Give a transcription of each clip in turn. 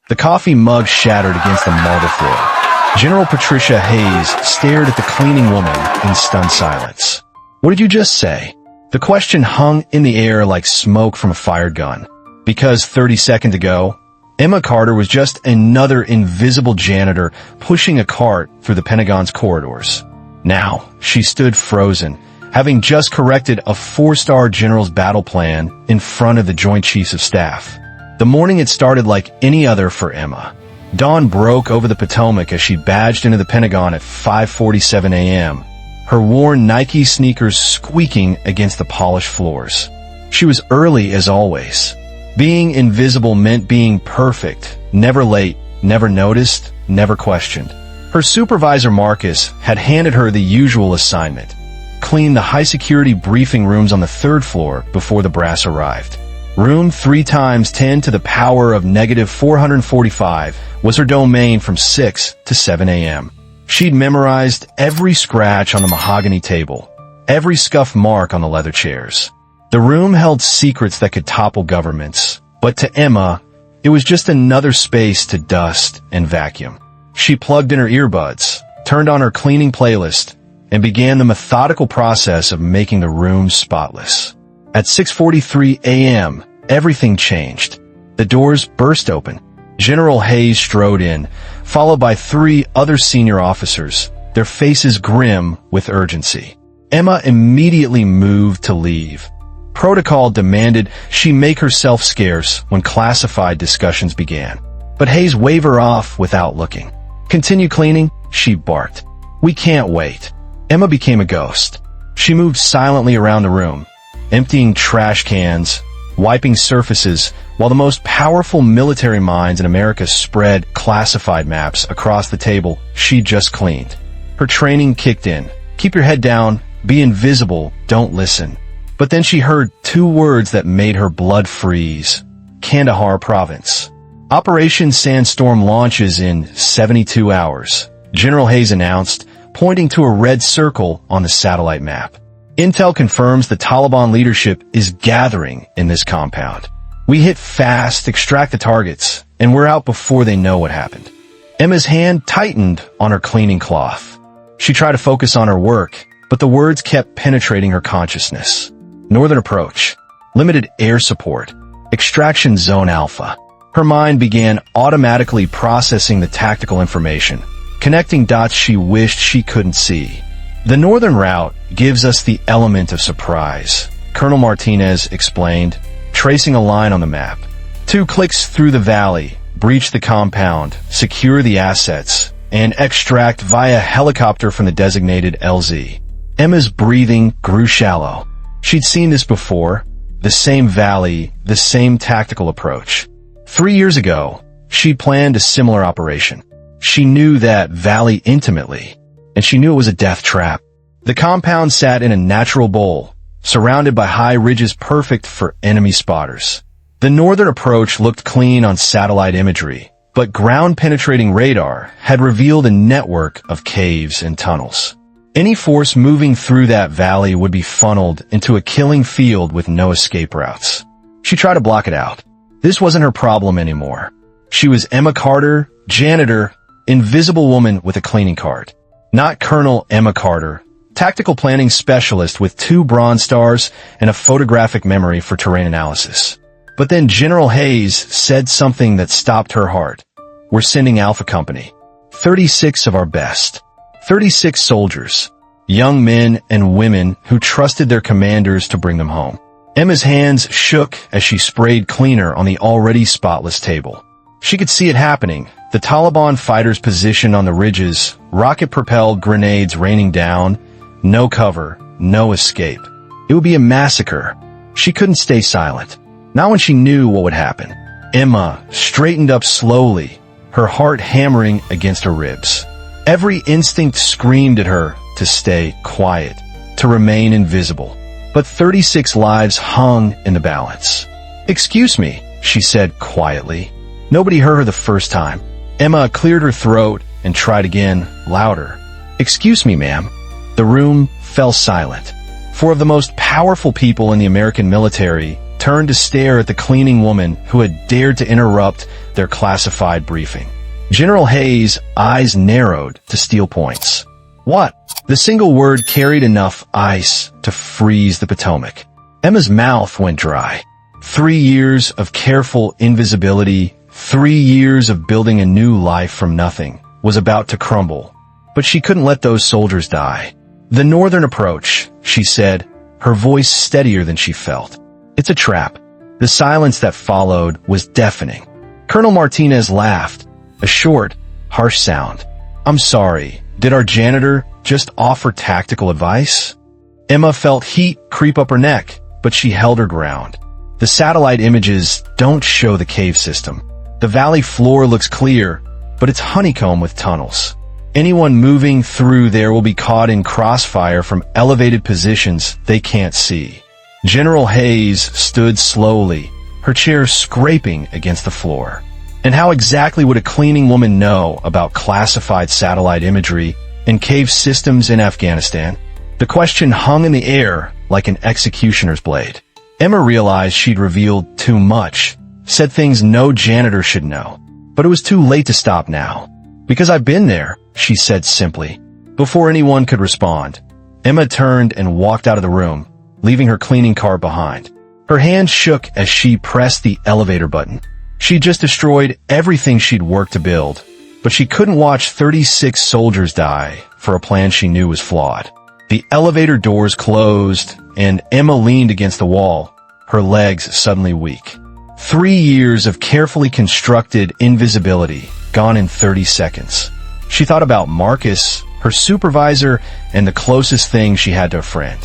The coffee mug shattered against the marble floor. General Patricia Hayes stared at the cleaning woman in stunned silence. "What did you just say?" The question hung in the air like smoke from a fired gun. Because 30 seconds ago, Emma Carter was just another invisible janitor pushing a cart through the Pentagon's corridors. Now, she stood frozen, having just corrected a 4-star general's battle plan in front of the Joint Chiefs of Staff. The morning had started like any other for Emma. Dawn broke over the Potomac as she badged into the Pentagon at 5:47 a.m., her worn Nike sneakers squeaking against the polished floors. She was early as always. Being invisible meant being perfect, never late, never noticed, never questioned. Her supervisor Marcus had handed her the usual assignment: clean the high-security briefing rooms on the 3rd floor before the brass arrived. Room 3 times 10 to the power of negative 445 was her domain from 6 to 7 a.m. She'd memorized every scratch on the mahogany table, every scuff mark on the leather chairs. The room held secrets that could topple governments, but to Emma, it was just another space to dust and vacuum. She plugged in her earbuds, turned on her cleaning playlist, and began the methodical process of making the room spotless. At 6:43 a.m., everything changed. The doors burst open. General Hayes strode in, followed by 3 other senior officers, their faces grim with urgency. Emma immediately moved to leave. Protocol demanded she make herself scarce when classified discussions began. But Hayes waved her off without looking. "Continue cleaning," she barked. "We can't wait." Emma became a ghost. She moved silently around the room, emptying trash cans, wiping surfaces, while the most powerful military minds in America spread classified maps across the table she just cleaned. Her training kicked in. Keep your head down, be invisible, don't listen. But then she heard 2 words that made her blood freeze. Kandahar Province. Operation Sandstorm launches in 72 hours, General Hayes announced, pointing to a red circle on the satellite map. Intel confirms the Taliban leadership is gathering in this compound. We hit fast, extract the targets, and we're out before they know what happened. Emma's hand tightened on her cleaning cloth. She tried to focus on her work, but the words kept penetrating her consciousness. Northern approach, limited air support, extraction zone alpha. Her mind began automatically processing the tactical information, connecting dots she wished she couldn't see. The northern route gives us the element of surprise, Colonel Martinez explained, tracing a line on the map. 2 clicks through the valley, breach the compound, secure the assets, and extract via helicopter from the designated LZ. Emma's breathing grew shallow. She'd seen this before, the same valley, the same tactical approach. 3 years ago, she planned a similar operation. She knew that valley intimately, and she knew it was a death trap. The compound sat in a natural bowl, surrounded by high ridges perfect for enemy spotters. The northern approach looked clean on satellite imagery, but ground-penetrating radar had revealed a network of caves and tunnels. Any force moving through that valley would be funneled into a killing field with no escape routes. She tried to block it out. This wasn't her problem anymore. She was Emma Carter, janitor, invisible woman with a cleaning cart. Not Colonel Emma Carter, tactical planning specialist with 2 Bronze Stars and a photographic memory for terrain analysis. But then General Hayes said something that stopped her heart. "We're sending Alpha Company. 36 of our best. 36 soldiers, young men and women who trusted their commanders to bring them home." Emma's hands shook as she sprayed cleaner on the already spotless table. She could see it happening, the Taliban fighters positioned on the ridges, rocket-propelled grenades raining down, no cover, no escape. It would be a massacre. She couldn't stay silent, not when she knew what would happen. Emma straightened up slowly, her heart hammering against her ribs. Every instinct screamed at her to stay quiet, to remain invisible. But 36 lives hung in the balance. "Excuse me," she said quietly. Nobody heard her the first time. Emma cleared her throat and tried again, louder. "Excuse me, ma'am." The room fell silent. For of the most powerful people in the American military, turned to stare at the cleaning woman who had dared to interrupt their classified briefing. General Hayes' eyes narrowed to steel points. What? The single word carried enough ice to freeze the Potomac. Emma's mouth went dry. 3 years of careful invisibility, 3 years of building a new life from nothing, was about to crumble. But she couldn't let those soldiers die. The northern approach, she said, her voice steadier than she felt. It's a trap. The silence that followed was deafening. Colonel Martinez laughed, a short, harsh sound. I'm sorry, did our janitor just offer tactical advice? Emma felt heat creep up her neck, but she held her ground. The satellite images don't show the cave system. The valley floor looks clear, but it's honeycomb with tunnels. Anyone moving through there will be caught in crossfire from elevated positions they can't see. General Hayes stood slowly, her chair scraping against the floor. And how exactly would a cleaning woman know about classified satellite imagery and cave systems in Afghanistan? The question hung in the air like an executioner's blade. Emma realized she'd revealed too much, said things no janitor should know. But it was too late to stop now. Because I've been there, she said simply. Before anyone could respond, Emma turned and walked out of the room, leaving her cleaning cart behind. Her hand shook as she pressed the elevator button. She'd just destroyed everything she'd worked to build, but she couldn't watch 36 soldiers die for a plan she knew was flawed. The elevator doors closed, and Emma leaned against the wall, her legs suddenly weak. 3 years of carefully constructed invisibility gone in 30 seconds. She thought about Marcus, her supervisor, and the closest thing she had to a friend.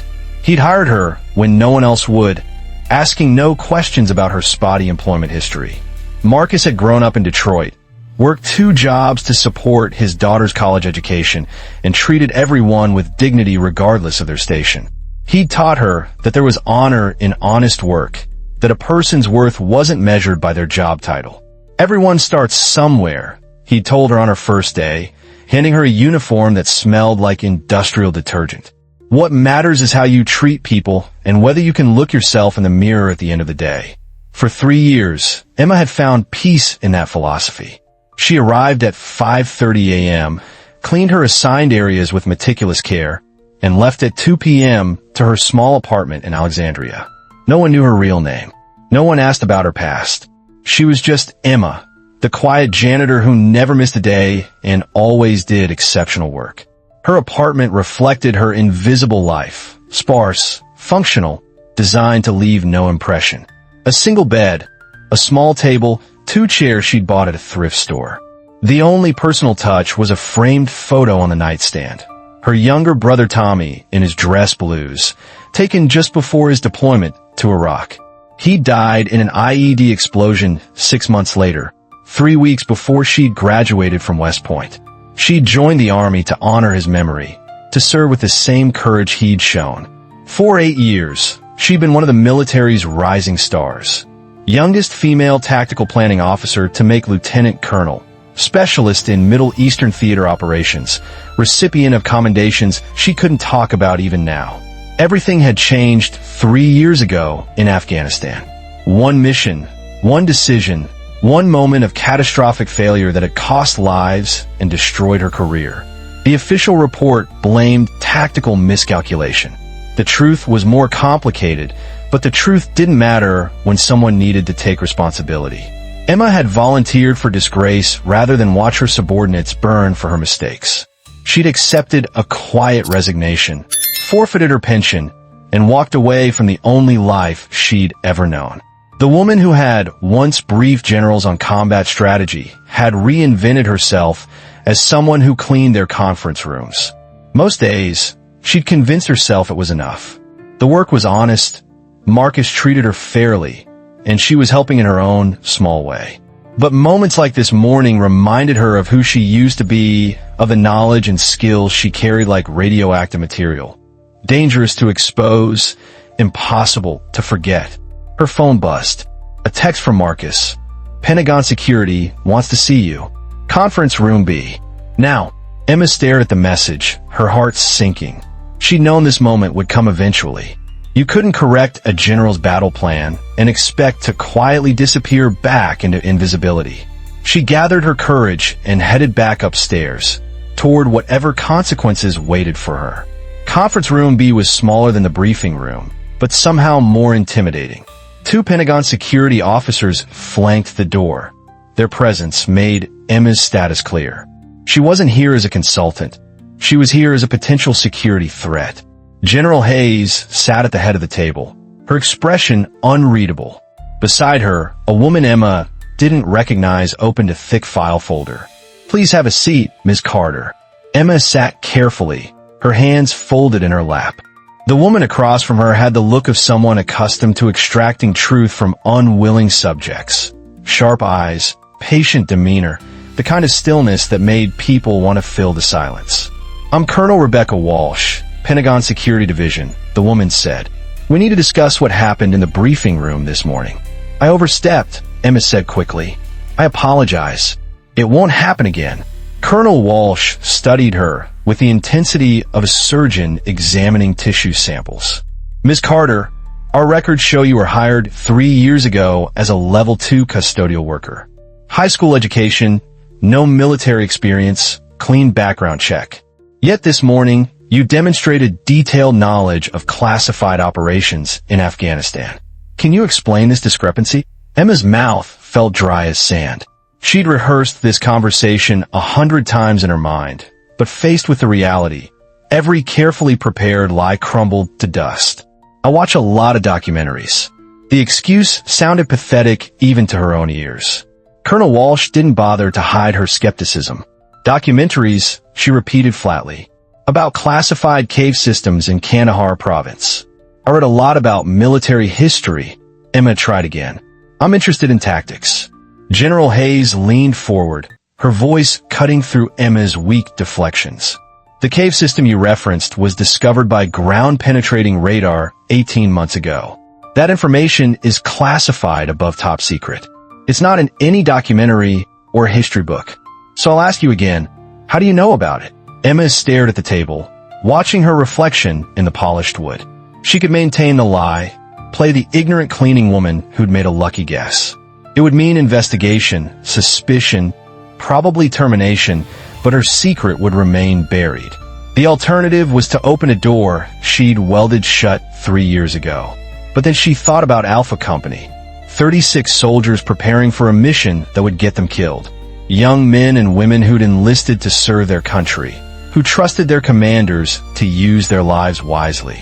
He'd hired her when no one else would, asking no questions about her spotty employment history. Marcus had grown up in Detroit, worked 2 jobs to support his daughter's college education, and treated everyone with dignity regardless of their station. He'd taught her that there was honor in honest work, that a person's worth wasn't measured by their job title. Everyone starts somewhere, he'd told her on her first day, handing her a uniform that smelled like industrial detergent. What matters is how you treat people and whether you can look yourself in the mirror at the end of the day. For 3 years, Emma had found peace in that philosophy. She arrived at 5:30 a.m., cleaned her assigned areas with meticulous care, and left at 2 p.m. to her small apartment in Alexandria. No one knew her real name. No one asked about her past. She was just Emma, the quiet janitor who never missed a day and always did exceptional work. Her apartment reflected her invisible life, sparse, functional, designed to leave no impression. A single bed, a small table, 2 chairs she'd bought at a thrift store. The only personal touch was a framed photo on the nightstand. Her younger brother Tommy in his dress blues, taken just before his deployment to Iraq. He died in an IED explosion 6 months later, 3 weeks before she'd graduated from West Point. She'd joined the Army to honor his memory, to serve with the same courage he'd shown. For 8 years, she'd been one of the military's rising stars. Youngest female tactical planning officer to make lieutenant colonel, specialist in Middle Eastern theater operations, recipient of commendations she couldn't talk about even now. Everything had changed 3 years ago in Afghanistan. One mission, one decision, one moment of catastrophic failure that had cost lives and destroyed her career. The official report blamed tactical miscalculation. The truth was more complicated, but the truth didn't matter when someone needed to take responsibility. Emma had volunteered for disgrace rather than watch her subordinates burn for her mistakes. She'd accepted a quiet resignation, forfeited her pension, and walked away from the only life she'd ever known. The woman who had once briefed generals on combat strategy had reinvented herself as someone who cleaned their conference rooms. Most days, she'd convinced herself it was enough. The work was honest, Marcus treated her fairly, and she was helping in her own small way. But moments like this morning reminded her of who she used to be, of the knowledge and skills she carried like radioactive material. Dangerous to expose, impossible to forget. Her phone buzzed. A text from Marcus. Pentagon security wants to see you. Conference room B. Now, Emma stared at the message, her heart sinking. She'd known this moment would come eventually. You couldn't correct a general's battle plan and expect to quietly disappear back into invisibility. She gathered her courage and headed back upstairs, toward whatever consequences waited for her. Conference room B was smaller than the briefing room, but somehow more intimidating. 2 Pentagon security officers flanked the door. Their presence made Emma's status clear. She wasn't here as a consultant. She was here as a potential security threat. General Hayes sat at the head of the table, her expression unreadable. Beside her, a woman Emma didn't recognize opened a thick file folder. "Please have a seat, Ms. Carter." Emma sat carefully, her hands folded in her lap. The woman across from her had the look of someone accustomed to extracting truth from unwilling subjects. Sharp eyes, patient demeanor, the kind of stillness that made people want to fill the silence. "I'm Colonel Rebecca Walsh, Pentagon Security Division," the woman said. "We need to discuss what happened in the briefing room this morning." "I overstepped," Emma said quickly. "I apologize. It won't happen again." Colonel Walsh studied her with the intensity of a surgeon examining tissue samples. "Ms. Carter, our records show you were hired 3 years ago as a Level 2 custodial worker. High school education, no military experience, clean background check. Yet this morning, you demonstrated detailed knowledge of classified operations in Afghanistan. Can you explain this discrepancy?" Emma's mouth felt dry as sand. She'd rehearsed this conversation 100 times in her mind, but faced with the reality, every carefully prepared lie crumbled to dust. "I watch a lot of documentaries." The excuse sounded pathetic even to her own ears. Colonel Walsh didn't bother to hide her skepticism. "Documentaries," she repeated flatly, "about classified cave systems in Kandahar province. I read a lot about military history." Emma tried again. "I'm interested in tactics." General Hayes leaned forward, her voice cutting through Emma's weak deflections. "The cave system you referenced was discovered by ground-penetrating radar 18 months ago. That information is classified above top secret. It's not in any documentary or history book. So I'll ask you again, how do you know about it?" Emma stared at the table, watching her reflection in the polished wood. She could maintain the lie, play the ignorant cleaning woman who'd made a lucky guess. It would mean investigation, suspicion, probably termination, but her secret would remain buried. The alternative was to open a door she'd welded shut 3 years ago. But then she thought about Alpha Company, 36 soldiers preparing for a mission that would get them killed. Young men and women who'd enlisted to serve their country, who trusted their commanders to use their lives wisely.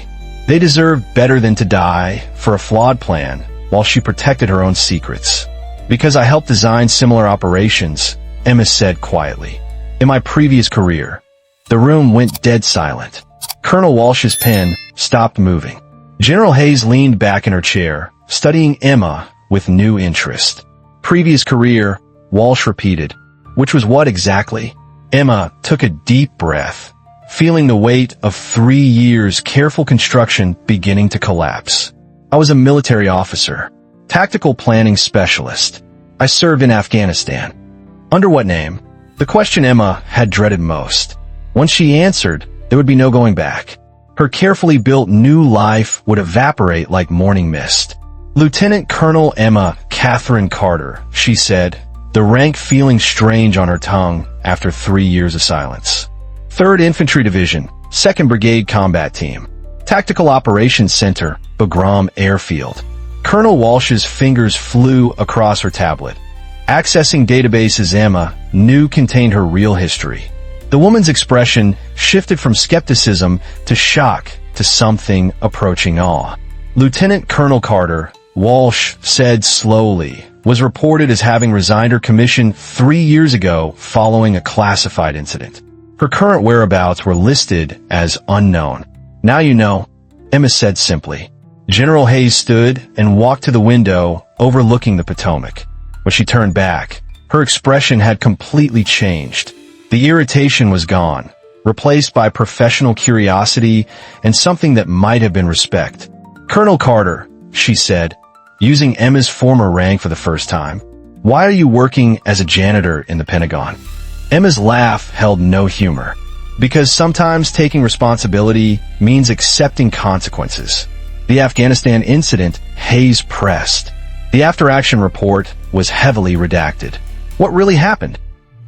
They deserved better than to die for a flawed plan while she protected her own secrets. "Because I helped design similar operations," Emma said quietly. "In my previous career." The room went dead silent. Colonel Walsh's pen stopped moving. General Hayes leaned back in her chair, studying Emma with new interest. "Previous career," Walsh repeated. "Which was what exactly?" Emma took a deep breath, feeling the weight of 3 years' careful construction beginning to collapse. "I was a military officer. Tactical planning specialist. I served in Afghanistan." "Under what name?" The question Emma had dreaded most. Once she answered, there would be no going back. Her carefully built new life would evaporate like morning mist. "Lieutenant Colonel Emma Catherine Carter," she said, the rank feeling strange on her tongue after 3 years of silence. "3rd Infantry Division, 2nd Brigade Combat Team. Tactical Operations Center, Bagram Airfield." Colonel Walsh's fingers flew across her tablet, accessing databases Emma knew contained her real history. The woman's expression shifted from skepticism to shock to something approaching awe. "Lieutenant Colonel Carter," Walsh said slowly, "was reported as having resigned her commission 3 years ago following a classified incident. Her current whereabouts were listed as unknown." "Now you know," Emma said simply. General Hayes stood and walked to the window overlooking the Potomac. When she turned back, her expression had completely changed. The irritation was gone, replaced by professional curiosity and something that might have been respect. "Colonel Carter," she said, using Emma's former rank for the first time, "why are you working as a janitor in the Pentagon?" Emma's laugh held no humor. "Because sometimes taking responsibility means accepting consequences. The Afghanistan incident, Hayes pressed. The after-action report was heavily redacted. What really happened?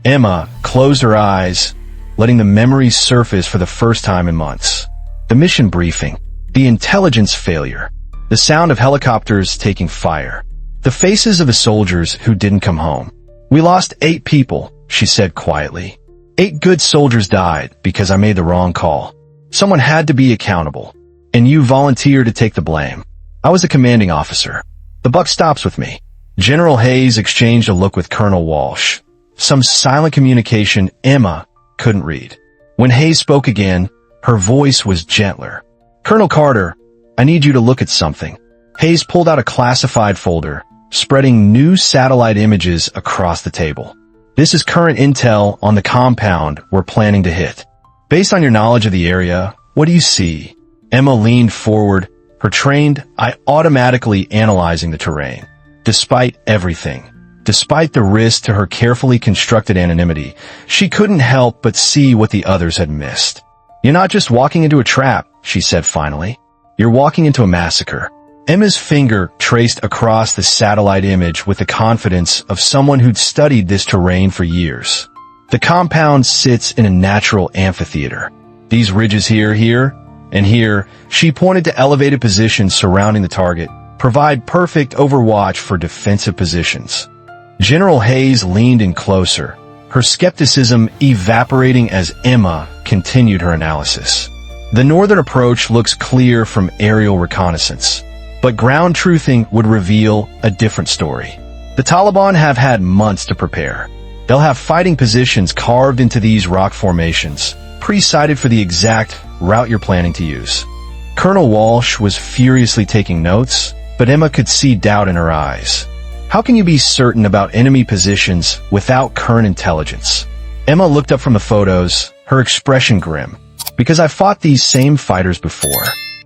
Emma closed her eyes, letting the memories surface for the first time in months. The mission briefing, the intelligence failure, the sound of helicopters taking fire, the faces of the soldiers who didn't come home. We lost 8 people, she said quietly. 8 good soldiers died because I made the wrong call. Someone had to be accountable, and you volunteered to take the blame. I was a commanding officer. The buck stops with me. General Hayes exchanged a look with Colonel Walsh. Some silent communication Emma couldn't read. When Hayes spoke again, her voice was gentler. Colonel Carter, I need you to look at something. Hayes pulled out a classified folder, spreading new satellite images across the table. This is current intel on the compound we're planning to hit. Based on your knowledge of the area, what do you see? Emma leaned forward, her trained eye automatically analyzing the terrain. Despite everything, despite the risk to her carefully constructed anonymity, she couldn't help but see what the others had missed. You're not just walking into a trap, she said finally. You're walking into a massacre. Emma's finger traced across the satellite image with the confidence of someone who'd studied this terrain for years. The compound sits in a natural amphitheater. These ridges here, and here, she pointed to elevated positions surrounding the target, provide perfect overwatch for defensive positions. General Hayes leaned in closer, her skepticism evaporating as Emma continued her analysis. The northern approach looks clear from aerial reconnaissance, but ground truthing would reveal a different story. The Taliban have had months to prepare. They'll have fighting positions carved into these rock formations, pre-sighted for the exact route you're planning to use. Colonel Walsh was furiously taking notes, but Emma could see doubt in her eyes. How can you be certain about enemy positions without current intelligence? Emma looked up from the photos, her expression grim. Because I fought these same fighters before.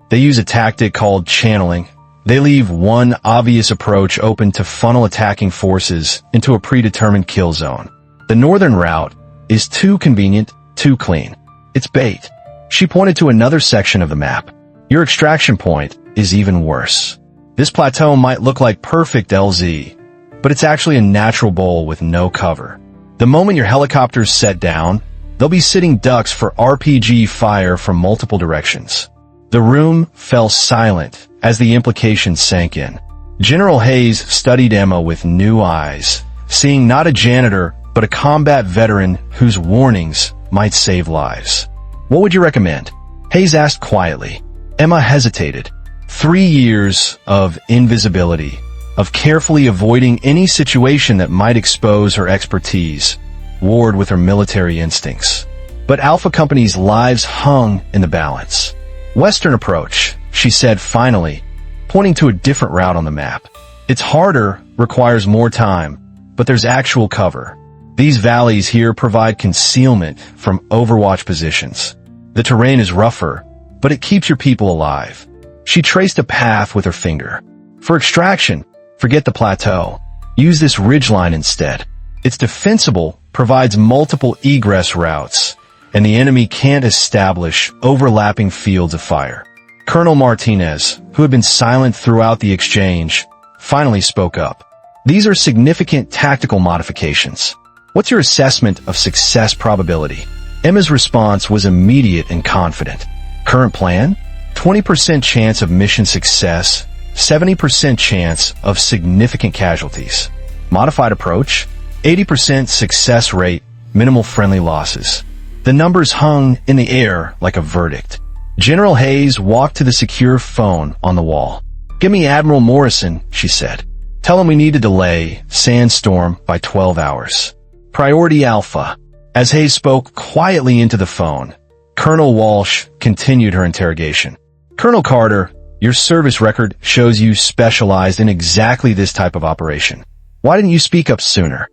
They use a tactic called channeling. They leave one obvious approach open to funnel attacking forces into a predetermined kill zone. The northern route is too convenient, too clean. It's bait. She pointed to another section of the map. Your extraction point is even worse. This plateau might look like perfect LZ, but it's actually a natural bowl with no cover. The moment your helicopters set down, they'll be sitting ducks for RPG fire from multiple directions. The room fell silent as the implications sank in. General Hayes studied Emma with new eyes, seeing not a janitor, but a combat veteran whose warnings might save lives. What would you recommend? Hayes asked quietly. Emma hesitated. 3 years of invisibility, of carefully avoiding any situation that might expose her expertise, warred with her military instincts. But Alpha Company's lives hung in the balance. Western approach, she said finally, pointing to a different route on the map. It's harder, requires more time, but there's actual cover. These valleys here provide concealment from overwatch positions. The terrain is rougher, but it keeps your people alive. She traced a path with her finger. For extraction, forget the plateau. Use this ridgeline instead. It's defensible, provides multiple egress routes, and the enemy can't establish overlapping fields of fire. Colonel Martinez, who had been silent throughout the exchange, finally spoke up. These are significant tactical modifications. What's your assessment of success probability? Emma's response was immediate and confident. Current plan? 20% chance of mission success, 70% chance of significant casualties. Modified approach? 80% success rate, minimal friendly losses. The numbers hung in the air like a verdict. General Hayes walked to the secure phone on the wall. Give me Admiral Morrison, she said. Tell him we need to delay Sandstorm by 12 hours. Priority Alpha. As Hayes spoke quietly into the phone, Colonel Walsh continued her interrogation. Colonel Carter, your service record shows you specialized in exactly this type of operation. Why didn't you speak up sooner?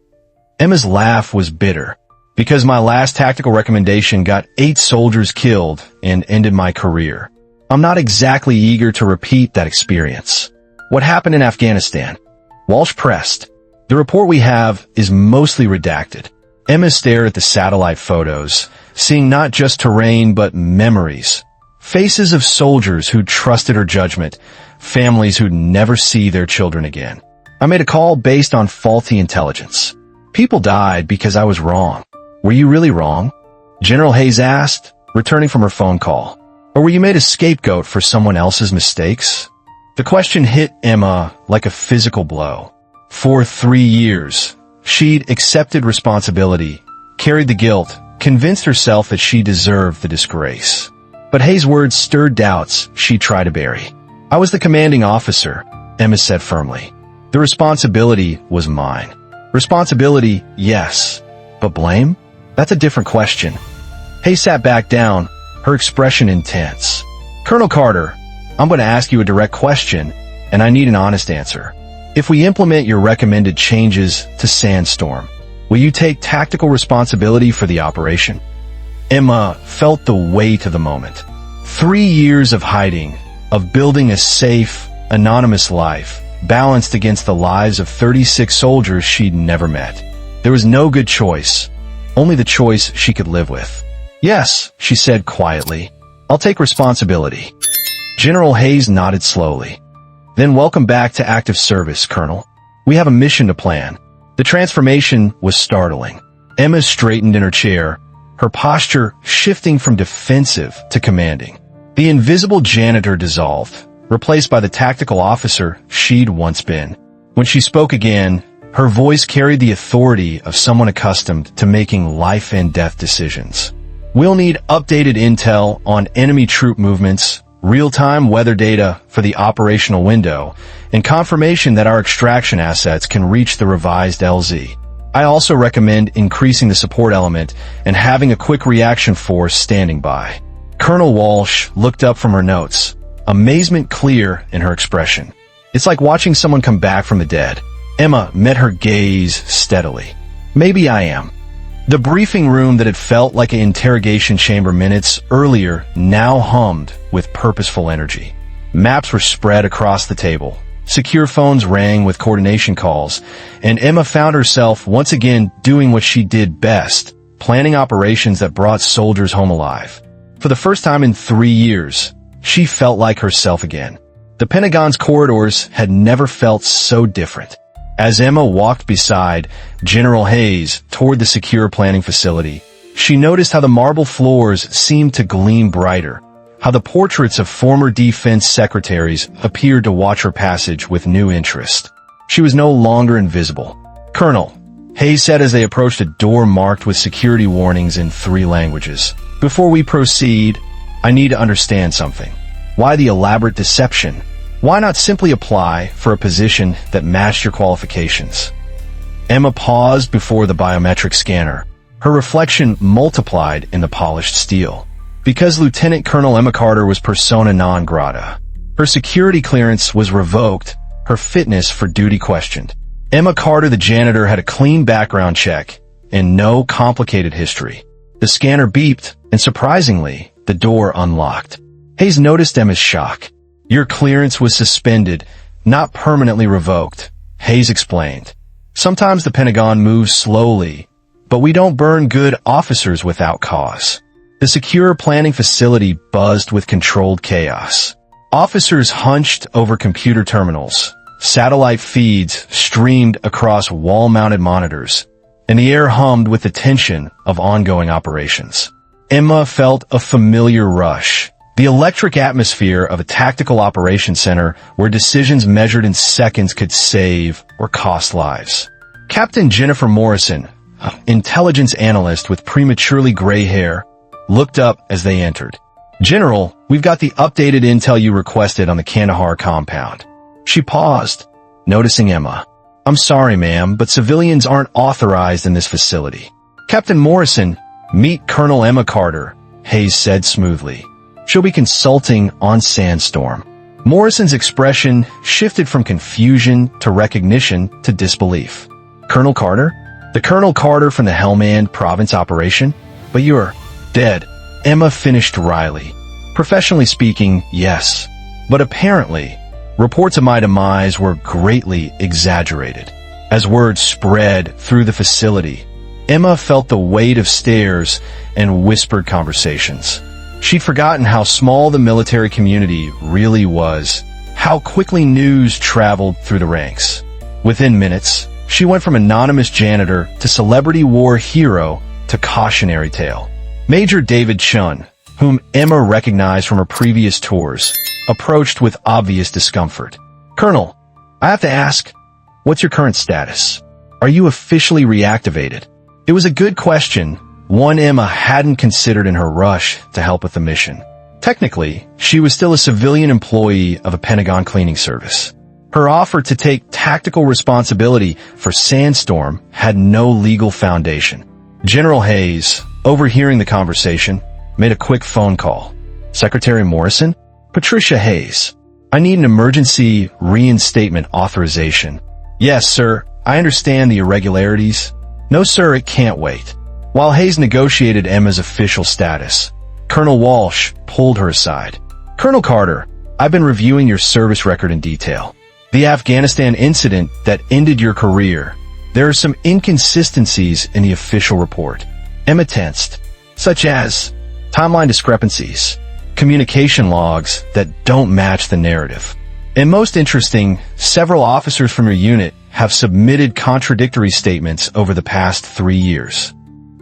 Emma's laugh was bitter. Because my last tactical recommendation got 8 soldiers killed and ended my career. I'm not exactly eager to repeat that experience. What happened in Afghanistan? Walsh pressed. The report we have is mostly redacted. Emma stared at the satellite photos, seeing not just terrain but memories. Faces of soldiers who trusted her judgment, families who'd never see their children again. I made a call based on faulty intelligence. People died because I was wrong. Were you really wrong? General Hayes asked, returning from her phone call. Or were you made a scapegoat for someone else's mistakes? The question hit Emma like a physical blow. For 3 years, she'd accepted responsibility, carried the guilt, convinced herself that she deserved the disgrace. But Hayes' words stirred doubts she tried to bury. I was the commanding officer, Emma said firmly. The responsibility was mine. Responsibility, yes. But blame? That's a different question. Hayes sat back down, her expression intense. Colonel Carter, I'm going to ask you a direct question, and I need an honest answer. If we implement your recommended changes to Sandstorm, will you take tactical responsibility for the operation? Emma felt the weight of the moment. 3 years of hiding, of building a safe, anonymous life, balanced against the lives of 36 soldiers she'd never met. There was no good choice, only the choice she could live with. Yes, she said quietly, I'll take responsibility. General Hayes nodded slowly. Then welcome back to active service, Colonel. We have a mission to plan. The transformation was startling. Emma straightened in her chair, her posture shifting from defensive to commanding. The invisible janitor dissolved, replaced by the tactical officer she'd once been. When she spoke again, her voice carried the authority of someone accustomed to making life and death decisions. We'll need updated intel on enemy troop movements, real-time weather data for the operational window, and confirmation that our extraction assets can reach the revised LZ. I also recommend increasing the support element and having a quick reaction force standing by. Colonel Walsh looked up from her notes, amazement clear in her expression. It's like watching someone come back from the dead. Emma met her gaze steadily. Maybe I am. The briefing room that had felt like an interrogation chamber minutes earlier now hummed with purposeful energy. Maps were spread across the table. Secure phones rang with coordination calls, and Emma found herself once again doing what she did best, planning operations that brought soldiers home alive. For the first time in 3 years, she felt like herself again. The Pentagon's corridors had never felt so different. As Emma walked beside General Hayes toward the secure planning facility, she noticed how the marble floors seemed to gleam brighter, how the portraits of former defense secretaries appeared to watch her passage with new interest. She was no longer invisible. Colonel, Hayes said as they approached a door marked with security warnings in 3 languages. Before we proceed, I need to understand something. Why the elaborate deception? Why not simply apply for a position that matched your qualifications? Emma paused before the biometric scanner, her reflection multiplied in the polished steel. Because Lieutenant Colonel Emma Carter was persona non grata. Her security clearance was revoked, her fitness for duty questioned. Emma Carter, the janitor, had a clean background check and no complicated history. The scanner beeped, and surprisingly, the door unlocked. Hayes noticed Emma's shock. Your clearance was suspended, not permanently revoked, Hayes explained. Sometimes the Pentagon moves slowly, but we don't burn good officers without cause. The secure planning facility buzzed with controlled chaos. Officers hunched over computer terminals. Satellite feeds streamed across wall-mounted monitors, and the air hummed with the tension of ongoing operations. Emma felt a familiar rush. The electric atmosphere of a tactical operations center where decisions measured in seconds could save or cost lives. Captain Jennifer Morrison, an intelligence analyst with prematurely gray hair, looked up as they entered. General, we've got the updated intel you requested on the Kandahar compound. She paused, noticing Emma. I'm sorry, ma'am, but civilians aren't authorized in this facility. Captain Morrison, meet Colonel Emma Carter, Hayes said smoothly. She'll be consulting on Sandstorm. Morrison's expression shifted from confusion to recognition to disbelief. Colonel Carter? The Colonel Carter from the Helmand Province operation? But you're dead. Emma finished wryly. Professionally speaking, yes. But apparently, reports of my demise were greatly exaggerated. As word spread through the facility, Emma felt the weight of stares and whispered conversations. She'd forgotten how small the military community really was, how quickly news traveled through the ranks. Within minutes, she went from anonymous janitor to celebrity war hero to cautionary tale. Major David Chun, whom Emma recognized from her previous tours, approached with obvious discomfort. "Colonel, I have to ask, what's your current status? Are you officially reactivated?" It was a good question, one Emma hadn't considered in her rush to help with the mission. Technically, she was still a civilian employee of a Pentagon cleaning service. Her offer to take tactical responsibility for Sandstorm had no legal foundation. General Hayes, overhearing the conversation, made a quick phone call. "Secretary Morrison? Patricia Hayes. I need an emergency reinstatement authorization." "Yes, sir. I understand the irregularities." "No, sir, it can't wait." While Hayes negotiated Emma's official status, Colonel Walsh pulled her aside. "Colonel Carter, I've been reviewing your service record in detail. The Afghanistan incident that ended your career. There are some inconsistencies in the official report." Emma tensed, such as timeline discrepancies, communication logs that don't match the narrative. And most interesting, several officers from your unit have submitted contradictory statements over the past 3 years.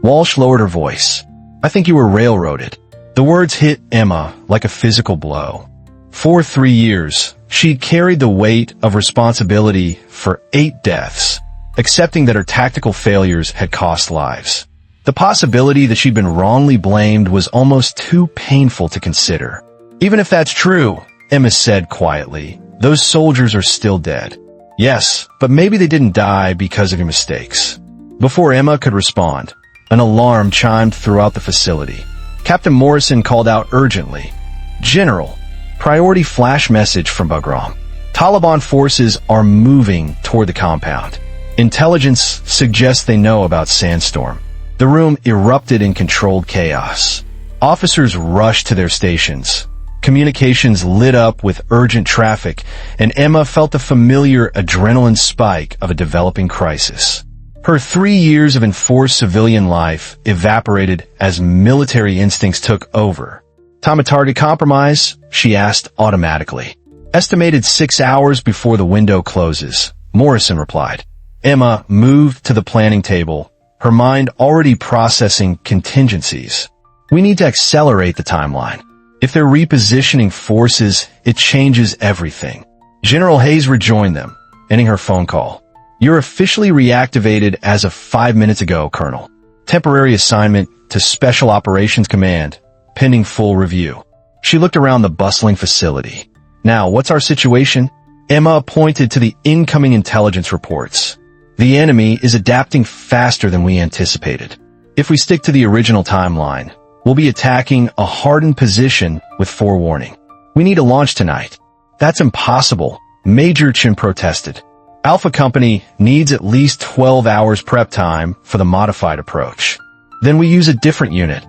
Walsh lowered her voice. "I think you were railroaded." The words hit Emma like a physical blow. For 3 years, she'd carried the weight of responsibility for 8 deaths, accepting that her tactical failures had cost lives. The possibility that she'd been wrongly blamed was almost too painful to consider. "Even if that's true," Emma said quietly, "those soldiers are still dead." "Yes, but maybe they didn't die because of your mistakes." Before Emma could respond, an alarm chimed throughout the facility. Captain Morrison called out urgently, "General, priority flash message from Bagram. Taliban forces are moving toward the compound. Intelligence suggests they know about Sandstorm." The room erupted in controlled chaos. Officers rushed to their stations. Communications lit up with urgent traffic, and Emma felt the familiar adrenaline spike of a developing crisis. Her 3 years of enforced civilian life evaporated as military instincts took over. "Time of target compromise?" she asked automatically. "Estimated 6 hours before the window closes," Morrison replied. Emma moved to the planning table, her mind already processing contingencies. "We need to accelerate the timeline. If they're repositioning forces, it changes everything." General Hayes rejoined them, ending her phone call. "You're officially reactivated as of 5 minutes ago, Colonel. Temporary assignment to Special Operations Command, pending full review." She looked around the bustling facility. "Now, what's our situation?" Emma pointed to the incoming intelligence reports. "The enemy is adapting faster than we anticipated. If we stick to the original timeline, we'll be attacking a hardened position with forewarning. We need a launch tonight." "That's impossible," Major Chin protested. "Alpha Company needs at least 12 hours prep time for the modified approach." "Then we use a different unit,"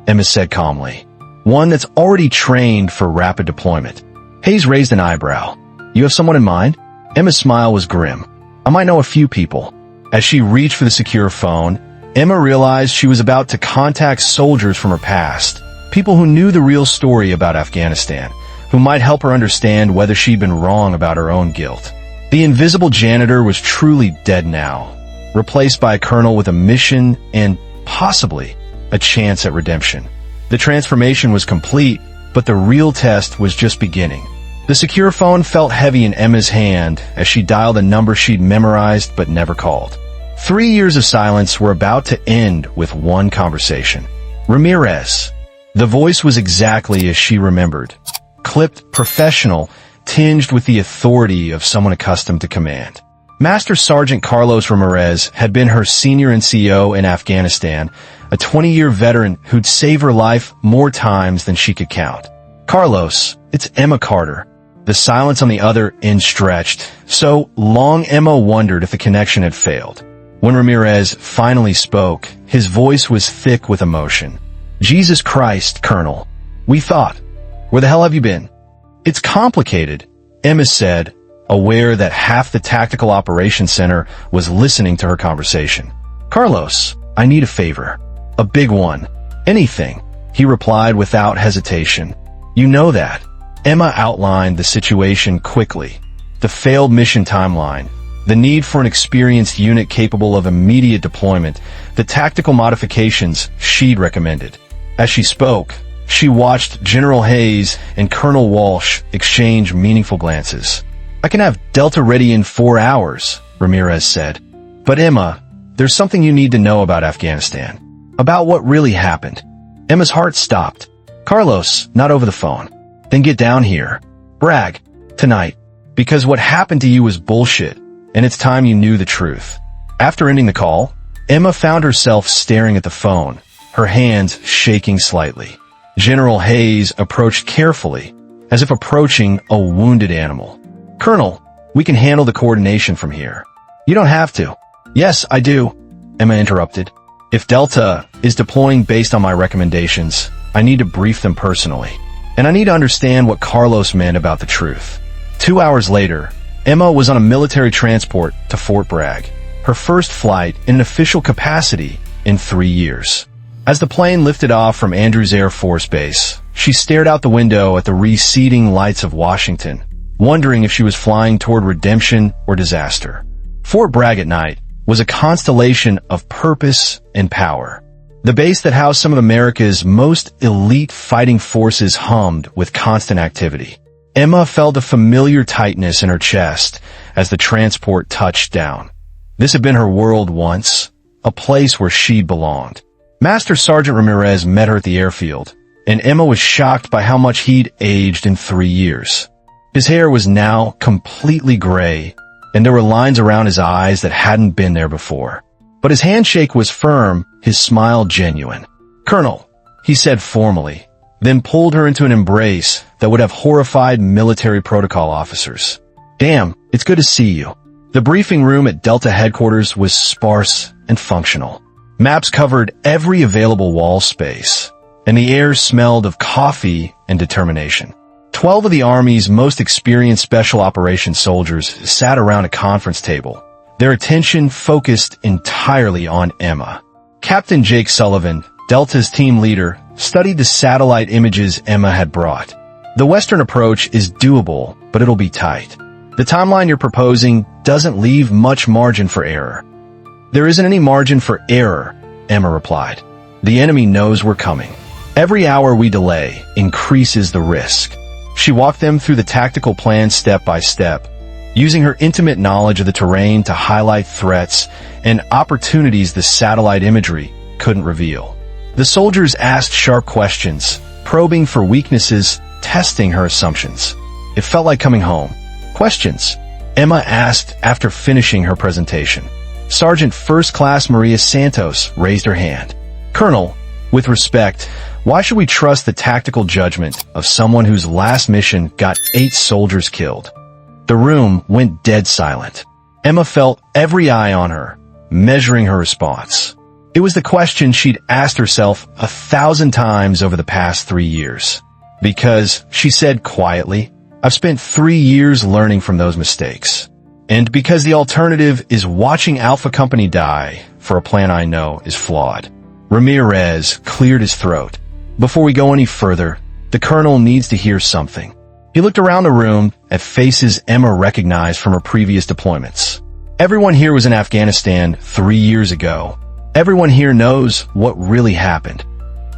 Emma said calmly. "One that's already trained for rapid deployment." Hayes raised an eyebrow. "You have someone in mind?" Emma's smile was grim. "I might know a few people." As she reached for the secure phone, Emma realized she was about to contact soldiers from her past, people who knew the real story about Afghanistan, who might help her understand whether she'd been wrong about her own guilt. The invisible janitor was truly dead now, replaced by a colonel with a mission and, possibly, a chance at redemption. The transformation was complete, but the real test was just beginning. The secure phone felt heavy in Emma's hand as she dialed a number she'd memorized but never called. 3 years of silence were about to end with one conversation. "Ramirez." The voice was exactly as she remembered. Clipped, professional, tinged with the authority of someone accustomed to command. Master Sergeant Carlos Ramirez had been her senior NCO in Afghanistan, a 20-year veteran who'd saved her life more times than she could count. "Carlos, it's Emma Carter." The silence on the other end stretched, so long Emma wondered if the connection had failed. When Ramirez finally spoke, his voice was thick with emotion. "Jesus Christ, Colonel. We thought. Where the hell have you been?" "It's complicated," Emma said, aware that half the Tactical Operations Center was listening to her conversation. "Carlos, I need a favor. A big one. Anything. He replied without hesitation. You know that. Emma outlined the situation quickly. The failed mission timeline, the need for an experienced unit capable of immediate deployment, the tactical modifications she'd recommended. As she spoke, she watched General Hayes and Colonel Walsh exchange meaningful glances. I can have Delta ready in 4 hours, Ramirez said. But Emma, there's something you need to know about Afghanistan. About what really happened. Emma's heart stopped. Carlos, not over the phone. Then get down here. Bragg. Tonight. Because what happened to you was bullshit, and it's time you knew the truth. After ending the call, Emma found herself staring at the phone, her hands shaking slightly. General Hayes approached carefully, as if approaching a wounded animal. Colonel, we can handle the coordination from here. You don't have to. Yes, I do, Emma interrupted. If Delta is deploying based on my recommendations, I need to brief them personally. And I need to understand what Carlos meant about the truth. 2 hours later, Emma was on a military transport to Fort Bragg, her first flight in an official capacity in 3 years. As the plane lifted off from Andrews Air Force Base, she stared out the window at the receding lights of Washington, wondering if she was flying toward redemption or disaster. Fort Bragg at night was a constellation of purpose and power. The base that housed some of America's most elite fighting forces hummed with constant activity. Emma felt a familiar tightness in her chest as the transport touched down. This had been her world once, a place where she'd belonged. Master Sergeant Ramirez met her at the airfield, and Emma was shocked by how much he'd aged in 3 years. His hair was now completely gray, and there were lines around his eyes that hadn't been there before. But his handshake was firm, his smile genuine. Colonel, he said formally, then pulled her into an embrace that would have horrified military protocol officers. Damn, it's good to see you. The briefing room at Delta headquarters was sparse and functional. Maps covered every available wall space, and the air smelled of coffee and determination. 12 of the Army's most experienced special operations soldiers sat around a conference table, their attention focused entirely on Emma. Captain Jake Sullivan, Delta's team leader, studied the satellite images Emma had brought. The Western approach is doable, but it'll be tight. The timeline you're proposing doesn't leave much margin for error. There isn't any margin for error, Emma replied. The enemy knows we're coming. Every hour we delay increases the risk. She walked them through the tactical plan step by step, using her intimate knowledge of the terrain to highlight threats and opportunities the satellite imagery couldn't reveal. The soldiers asked sharp questions, probing for weaknesses, testing her assumptions. It felt like coming home. Questions, Emma asked after finishing her presentation. Sergeant First Class Maria Santos raised her hand. Colonel, with respect, why should we trust the tactical judgment of someone whose last mission got 8 soldiers killed? The room went dead silent. Emma felt every eye on her, measuring her response. It was the question she'd asked herself 1,000 times over the past 3 years. Because, she said quietly, I've spent 3 years learning from those mistakes. And because the alternative is watching Alpha Company die for a plan I know is flawed. Ramirez cleared his throat. Before we go any further, the colonel needs to hear something. He looked around the room at faces Emma recognized from her previous deployments. Everyone here was in Afghanistan 3 years ago. Everyone here knows what really happened.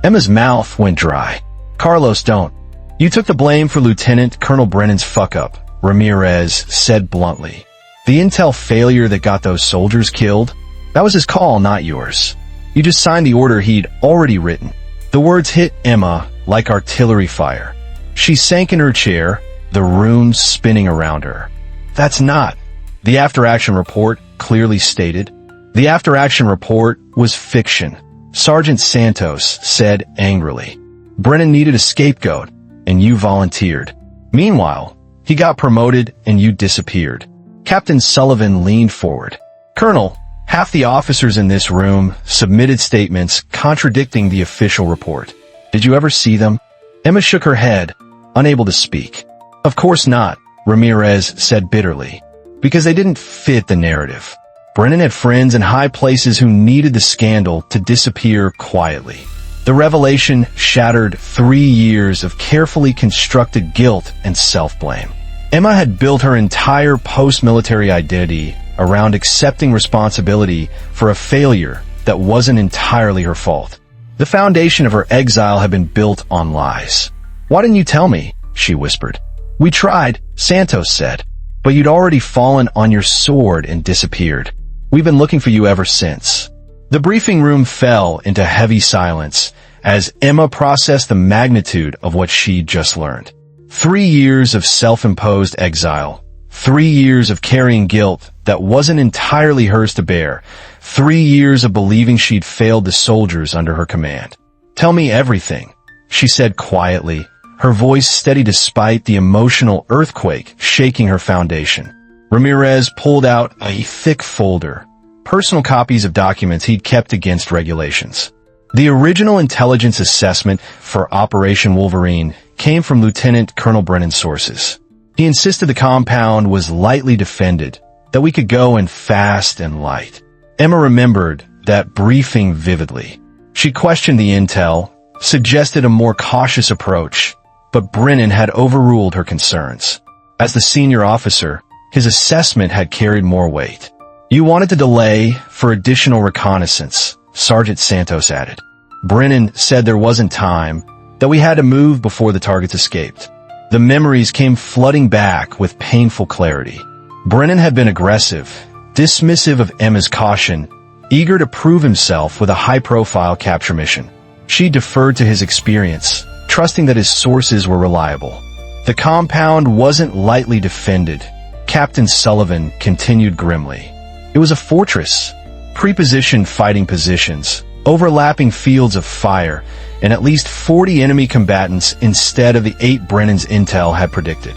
Emma's mouth went dry. Carlos, don't. You took the blame for Lieutenant Colonel Brennan's fuck-up, Ramirez said bluntly. The intel failure that got those soldiers killed, that was his call, not yours. You just signed the order he'd already written. The words hit Emma like artillery fire. She sank in her chair, the room spinning around her. That's not. The after-action report clearly stated. The after-action report was fiction, Sergeant Santos said angrily. Brennan needed a scapegoat, and you volunteered. Meanwhile, he got promoted and you disappeared. Captain Sullivan leaned forward. Colonel, half the officers in this room submitted statements contradicting the official report. Did you ever see them? Emma shook her head, unable to speak. Of course not, Ramirez said bitterly. Because they didn't fit the narrative. Brennan had friends in high places who needed the scandal to disappear quietly. The revelation shattered 3 years of carefully constructed guilt and self-blame. Emma had built her entire post-military identity around accepting responsibility for a failure that wasn't entirely her fault. The foundation of her exile had been built on lies. "Why didn't you tell me?" she whispered. "We tried," Santos said, "but you'd already fallen on your sword and disappeared. We've been looking for you ever since." The briefing room fell into heavy silence as Emma processed the magnitude of what she'd just learned. 3 years of self-imposed exile. 3 years of carrying guilt that wasn't entirely hers to bear. 3 years of believing she'd failed the soldiers under her command. "Tell me everything," she said quietly, her voice steady despite the emotional earthquake shaking her foundation. Ramirez pulled out a thick folder, personal copies of documents he'd kept against regulations. The original intelligence assessment for Operation Wolverine came from Lieutenant Colonel Brennan's sources. He insisted the compound was lightly defended, that we could go in fast and light. Emma remembered that briefing vividly. She questioned the intel, suggested a more cautious approach, but Brennan had overruled her concerns. As the senior officer, his assessment had carried more weight. "You wanted to delay for additional reconnaissance," Sergeant Santos added. Brennan said there wasn't time, that we had to move before the targets escaped. The memories came flooding back with painful clarity. Brennan had been aggressive, dismissive of Emma's caution, eager to prove himself with a high-profile capture mission. She deferred to his experience, trusting that his sources were reliable. The compound wasn't lightly defended, Captain Sullivan continued grimly. It was a fortress, pre-positioned fighting positions, overlapping fields of fire, and at least 40 enemy combatants instead of the 8 Brennan's intel had predicted.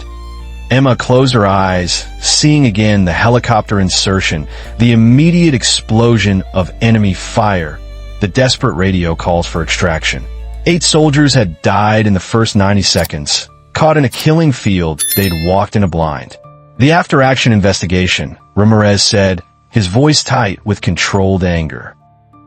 Emma closed her eyes, seeing again the helicopter insertion, the immediate explosion of enemy fire, the desperate radio calls for extraction. 8 soldiers had died in the first 90 seconds, caught in a killing field they'd walked in a blind. "The after-action investigation," Ramirez said, his voice tight with controlled anger.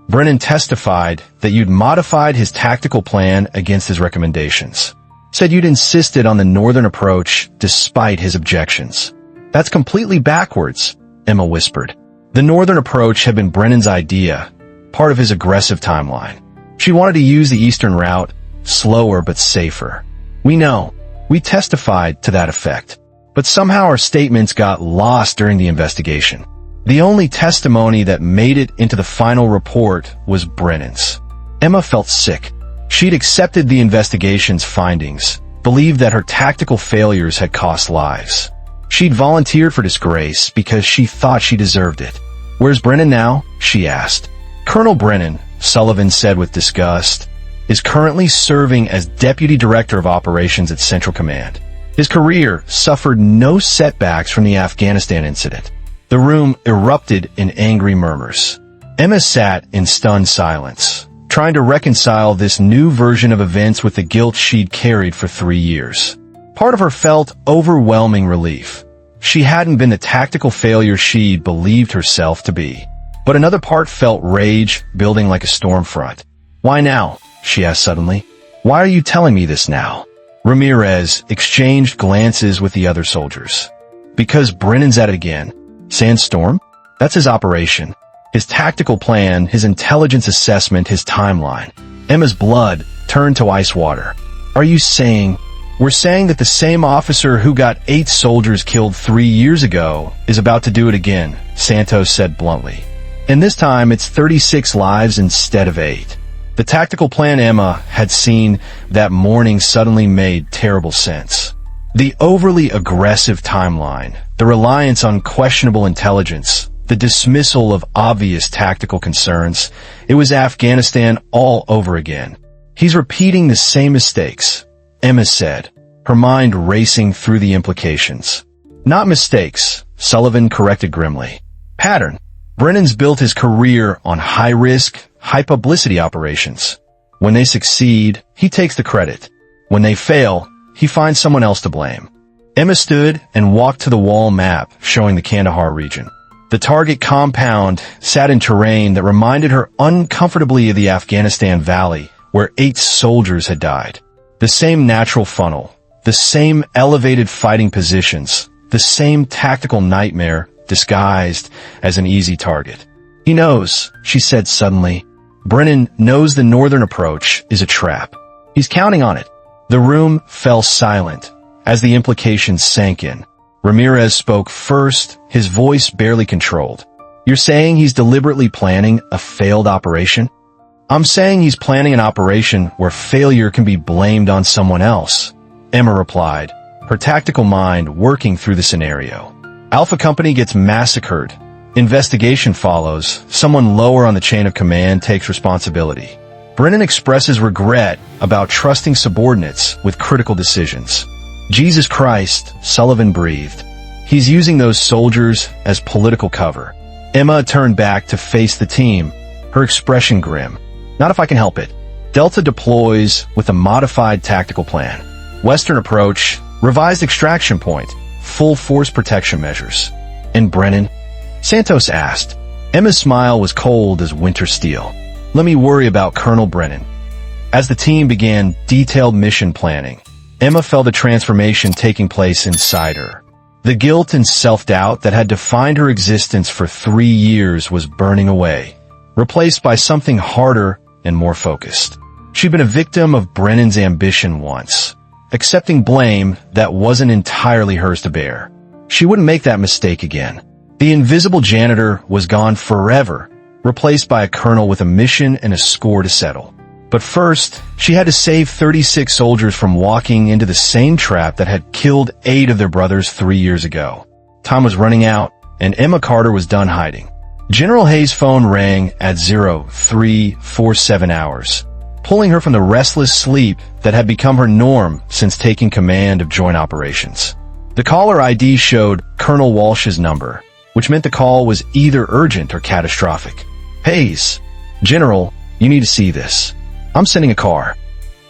Brennan testified that you'd modified his tactical plan against his recommendations. Said you'd insisted on the northern approach despite his objections. "That's completely backwards," Emma whispered. The northern approach had been Brennan's idea, part of his aggressive timeline. She wanted to use the eastern route, slower but safer. "We know. We testified to that effect. But somehow our statements got lost during the investigation. The only testimony that made it into the final report was Brennan's." Emma felt sick. She'd accepted the investigation's findings, believed that her tactical failures had cost lives. She'd volunteered for disgrace because she thought she deserved it. "Where's Brennan now?" she asked. "Colonel Brennan," Sullivan said with disgust, "is currently serving as Deputy Director of Operations at Central Command. His career suffered no setbacks from the Afghanistan incident." The room erupted in angry murmurs. Emma sat in stunned silence, trying to reconcile this new version of events with the guilt she'd carried for 3 years. Part of her felt overwhelming relief. She hadn't been the tactical failure she'd believed herself to be. But another part felt rage building like a storm front. "Why now?" she asked suddenly. "Why are you telling me this now?" Ramirez exchanged glances with the other soldiers. "Because Brennan's at it again. Sandstorm? That's his operation. His tactical plan, his intelligence assessment, his timeline." Emma's blood turned to ice water. "Are you saying—" "We're saying that the same officer who got 8 soldiers killed 3 years ago is about to do it again," Santos said bluntly. "And this time it's 36 lives instead of 8. The tactical plan Emma had seen that morning suddenly made terrible sense. The overly aggressive timeline, the reliance on questionable intelligence, the dismissal of obvious tactical concerns, it was Afghanistan all over again. "He's repeating the same mistakes," Emma said, her mind racing through the implications. "Not mistakes," Sullivan corrected grimly. "Pattern. Brennan's built his career on high-risk, high-publicity operations. When they succeed, he takes the credit. When they fail, he finds someone else to blame." Emma stood and walked to the wall map showing the Kandahar region. The target compound sat in terrain that reminded her uncomfortably of the Afghanistan valley, where 8 soldiers had died. The same natural funnel, the same elevated fighting positions, the same tactical nightmare disguised as an easy target. "He knows," she said suddenly. "Brennan knows the northern approach is a trap. He's counting on it." The room fell silent as the implications sank in. Ramirez spoke first, his voice barely controlled. "You're saying he's deliberately planning a failed operation?" "I'm saying he's planning an operation where failure can be blamed on someone else," Emma replied, her tactical mind working through the scenario. Alpha Company gets massacred. Investigation follows. Someone lower on the chain of command takes responsibility. Brennan expresses regret about trusting subordinates with critical decisions. "Jesus Christ," Sullivan breathed. "He's using those soldiers as political cover." Emma turned back to face the team, her expression grim. "Not if I can help it." Delta deploys with a modified tactical plan. Western approach, revised extraction point, full force protection measures. "And Brennan?" Santos asked. Emma's smile was cold as winter steel. "Let me worry about Colonel Brennan." As the team began detailed mission planning, Emma felt a transformation taking place inside her. The guilt and self-doubt that had defined her existence for 3 years was burning away, replaced by something harder and more focused. She'd been a victim of Brennan's ambition once, accepting blame that wasn't entirely hers to bear. She wouldn't make that mistake again. The invisible janitor was gone forever, replaced by a colonel with a mission and a score to settle. But first, she had to save 36 soldiers from walking into the same trap that had killed 8 of their brothers 3 years ago. Time was running out, and Emma Carter was done hiding. General Hayes' phone rang at 0347 hours, pulling her from the restless sleep that had become her norm since taking command of joint operations. The caller ID showed Colonel Walsh's number, which meant the call was either urgent or catastrophic. "Hayes, General, you need to see this. I'm sending a car."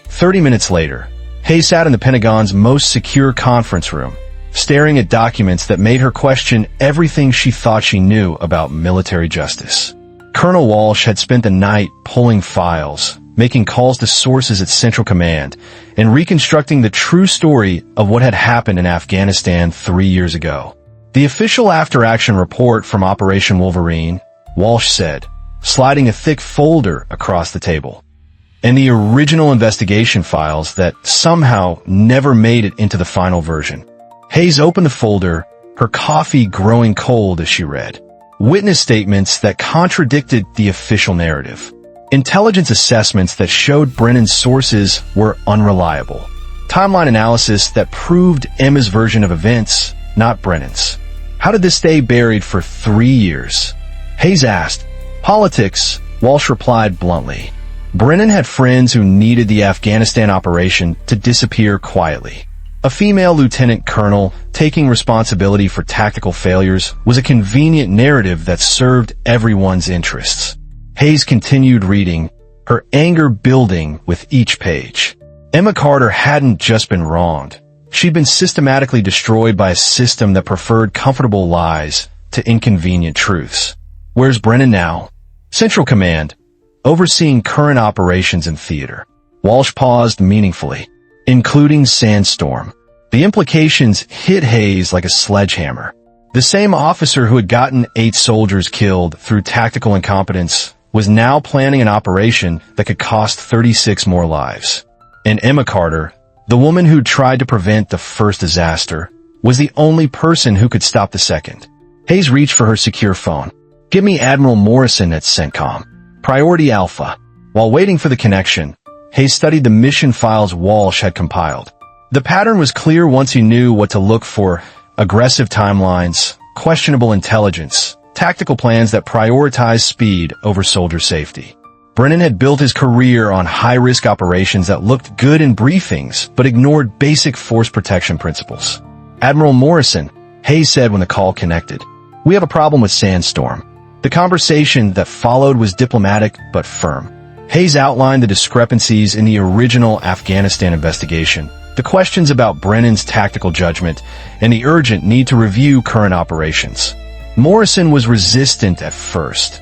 30 minutes later, Hayes sat in the Pentagon's most secure conference room, staring at documents that made her question everything she thought she knew about military justice. Colonel Walsh had spent the night pulling files, making calls to sources at Central Command, and reconstructing the true story of what had happened in Afghanistan 3 years ago. The official after-action report from Operation Wolverine, Walsh said, sliding a thick folder across the table. And the original investigation files that somehow never made it into the final version. Hayes opened the folder, her coffee growing cold as she read. Witness statements that contradicted the official narrative. Intelligence assessments that showed Brennan's sources were unreliable. Timeline analysis that proved Emma's version of events, not Brennan's. How did this stay buried for 3 years? Hayes asked. "Politics," Walsh replied bluntly. Brennan had friends who needed the Afghanistan operation to disappear quietly. A female lieutenant colonel taking responsibility for tactical failures was a convenient narrative that served everyone's interests. Hayes continued reading, her anger building with each page. Emma Carter hadn't just been wronged. She'd been systematically destroyed by a system that preferred comfortable lies to inconvenient truths. Where's Brennan now? Central Command, overseeing current operations in theater. Walsh paused meaningfully, including Sandstorm. The implications hit Hayes like a sledgehammer. The same officer who had gotten 8 soldiers killed through tactical incompetence was now planning an operation that could cost 36 more lives. And Emma Carter, the woman who tried to prevent the first disaster, was the only person who could stop the second. Hayes reached for her secure phone. "Give me Admiral Morrison at CENTCOM. Priority Alpha." While waiting for the connection, Hayes studied the mission files Walsh had compiled. The pattern was clear once he knew what to look for: aggressive timelines, questionable intelligence, tactical plans that prioritize speed over soldier safety. Brennan had built his career on high-risk operations that looked good in briefings but ignored basic force protection principles. "Admiral Morrison," Hayes said when the call connected. "We have a problem with Sandstorm." The conversation that followed was diplomatic but firm. Hayes outlined the discrepancies in the original Afghanistan investigation, the questions about Brennan's tactical judgment, and the urgent need to review current operations. Morrison was resistant at first.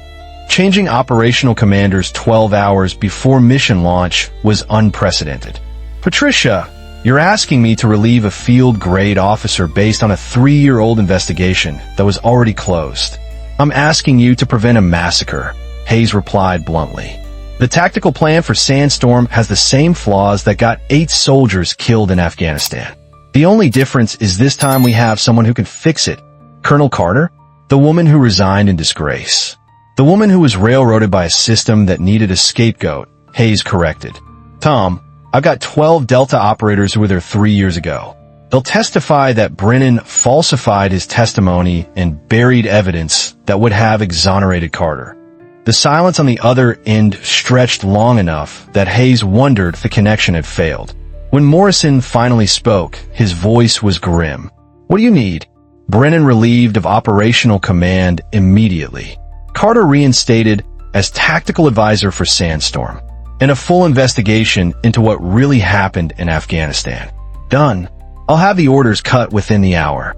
Changing operational commanders 12 hours before mission launch was unprecedented. Patricia, you're asking me to relieve a field-grade officer based on a 3-year-old investigation that was already closed. I'm asking you to prevent a massacre, Hayes replied bluntly. The tactical plan for Sandstorm has the same flaws that got 8 soldiers killed in Afghanistan. The only difference is this time we have someone who can fix it. Colonel Carter, the woman who resigned in disgrace. The woman who was railroaded by a system that needed a scapegoat, Hayes corrected. Tom, I've got 12 Delta operators who were there 3 years ago. They'll testify that Brennan falsified his testimony and buried evidence that would have exonerated Carter. The silence on the other end stretched long enough that Hayes wondered if the connection had failed. When Morrison finally spoke, his voice was grim. What do you need? Brennan relieved of operational command immediately. Carter reinstated as tactical advisor for Sandstorm, and a full investigation into what really happened in Afghanistan. Done. I'll have the orders cut within the hour.